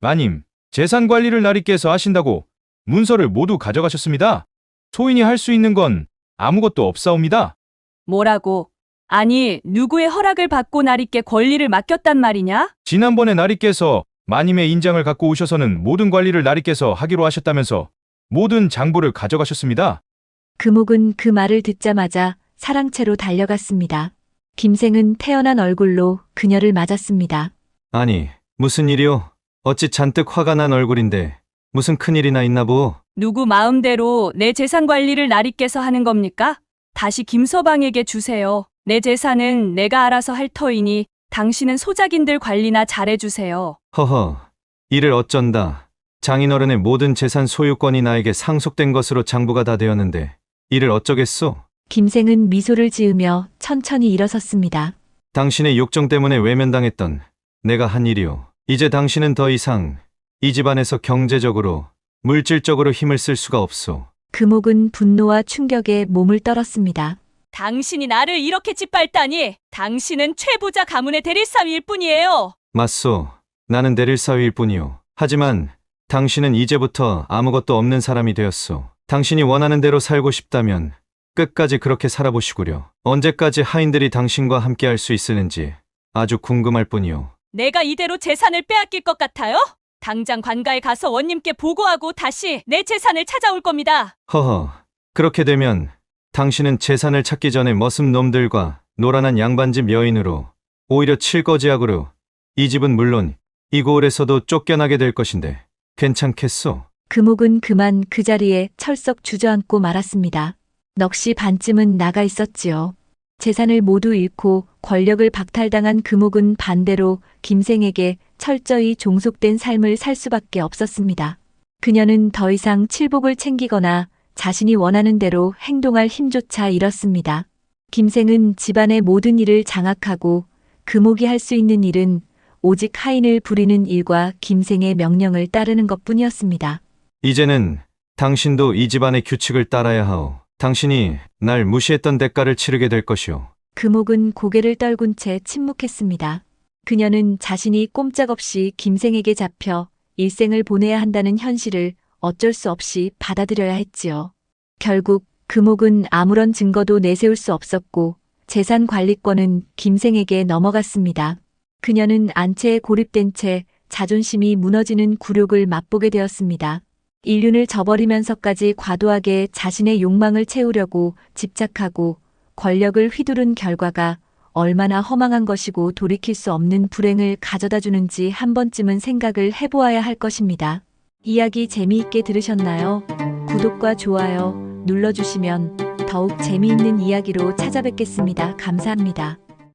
마님, 재산 관리를 나리께서 하신다고 문서를 모두 가져가셨습니다. 소인이 할 수 있는 건 아무것도 없사옵니다. 뭐라고? 아니, 누구의 허락을 받고 나리께 권리를 맡겼단 말이냐? 지난번에 나리께서 마님의 인장을 갖고 오셔서는 모든 관리를 나리께서 하기로 하셨다면서 모든 장부를 가져가셨습니다. 금옥은 그 말을 듣자마자 사랑채로 달려갔습니다. 김생은 태연한 얼굴로 그녀를 맞았습니다. 아니, 무슨 일이오? 어찌 잔뜩 화가 난 얼굴인데 무슨 큰일이나 있나 보? 누구 마음대로 내 재산 관리를 나리께서 하는 겁니까? 다시 김서방에게 주세요. 내 재산은 내가 알아서 할 터이니 당신은 소작인들 관리나 잘해주세요. 허허, 이를 어쩐다. 장인어른의 모든 재산 소유권이 나에게 상속된 것으로 장부가 다 되었는데 이를 어쩌겠소? 김생은 미소를 지으며 천천히 일어섰습니다. 당신의 욕정 때문에 외면당했던 내가 한 일이오. 이제 당신은 더 이상 이 집안에서 경제적으로, 물질적으로 힘을 쓸 수가 없소. 금옥은 분노와 충격에 몸을 떨었습니다. 당신이 나를 이렇게 짓밟다니. 당신은 최부자 가문의 대릴사위일 뿐이에요. 맞소. 나는 대릴사위일 뿐이오. 하지만 당신은 이제부터 아무것도 없는 사람이 되었소. 당신이 원하는 대로 살고 싶다면 끝까지 그렇게 살아보시구려. 언제까지 하인들이 당신과 함께 할 수 있을는지 아주 궁금할 뿐이오. 내가 이대로 재산을 빼앗길 것 같아요? 당장 관가에 가서 원님께 보고하고 다시 내 재산을 찾아올 겁니다. 허허, 그렇게 되면 당신은 재산을 찾기 전에 머슴 놈들과 노란한 양반집 여인으로 오히려 칠거지약으로 이 집은 물론 이 고을에서도 쫓겨나게 될 것인데 괜찮겠소? 금옥은 그만 그 자리에 철썩 주저앉고 말았습니다. 넋이 반쯤은 나가 있었지요. 재산을 모두 잃고 권력을 박탈당한 금옥은 반대로 김생에게 철저히 종속된 삶을 살 수밖에 없었습니다. 그녀는 더 이상 칠복을 챙기거나 자신이 원하는 대로 행동할 힘조차 잃었습니다. 김생은 집안의 모든 일을 장악하고 금옥이 할 수 있는 일은 오직 하인을 부리는 일과 김생의 명령을 따르는 것뿐이었습니다. 이제는 당신도 이 집안의 규칙을 따라야 하오. 당신이 날 무시했던 대가를 치르게 될 것이오. 금옥은 고개를 떨군 채 침묵했습니다. 그녀는 자신이 꼼짝없이 김생에게 잡혀 일생을 보내야 한다는 현실을 어쩔 수 없이 받아들여야 했지요. 결국 금옥은 아무런 증거도 내세울 수 없었고 재산 관리권은 김생에게 넘어갔습니다. 그녀는 안채에 고립된 채 자존심이 무너지는 굴욕을 맛보게 되었습니다. 인륜을 저버리면서까지 과도하게 자신의 욕망을 채우려고 집착하고 권력을 휘두른 결과가 얼마나 허망한 것이고 돌이킬 수 없는 불행을 가져다 주는지 한 번쯤은 생각을 해보아야 할 것입니다. 이야기 재미있게 들으셨나요? 구독과 좋아요 눌러주시면 더욱 재미있는 이야기로 찾아뵙겠습니다. 감사합니다.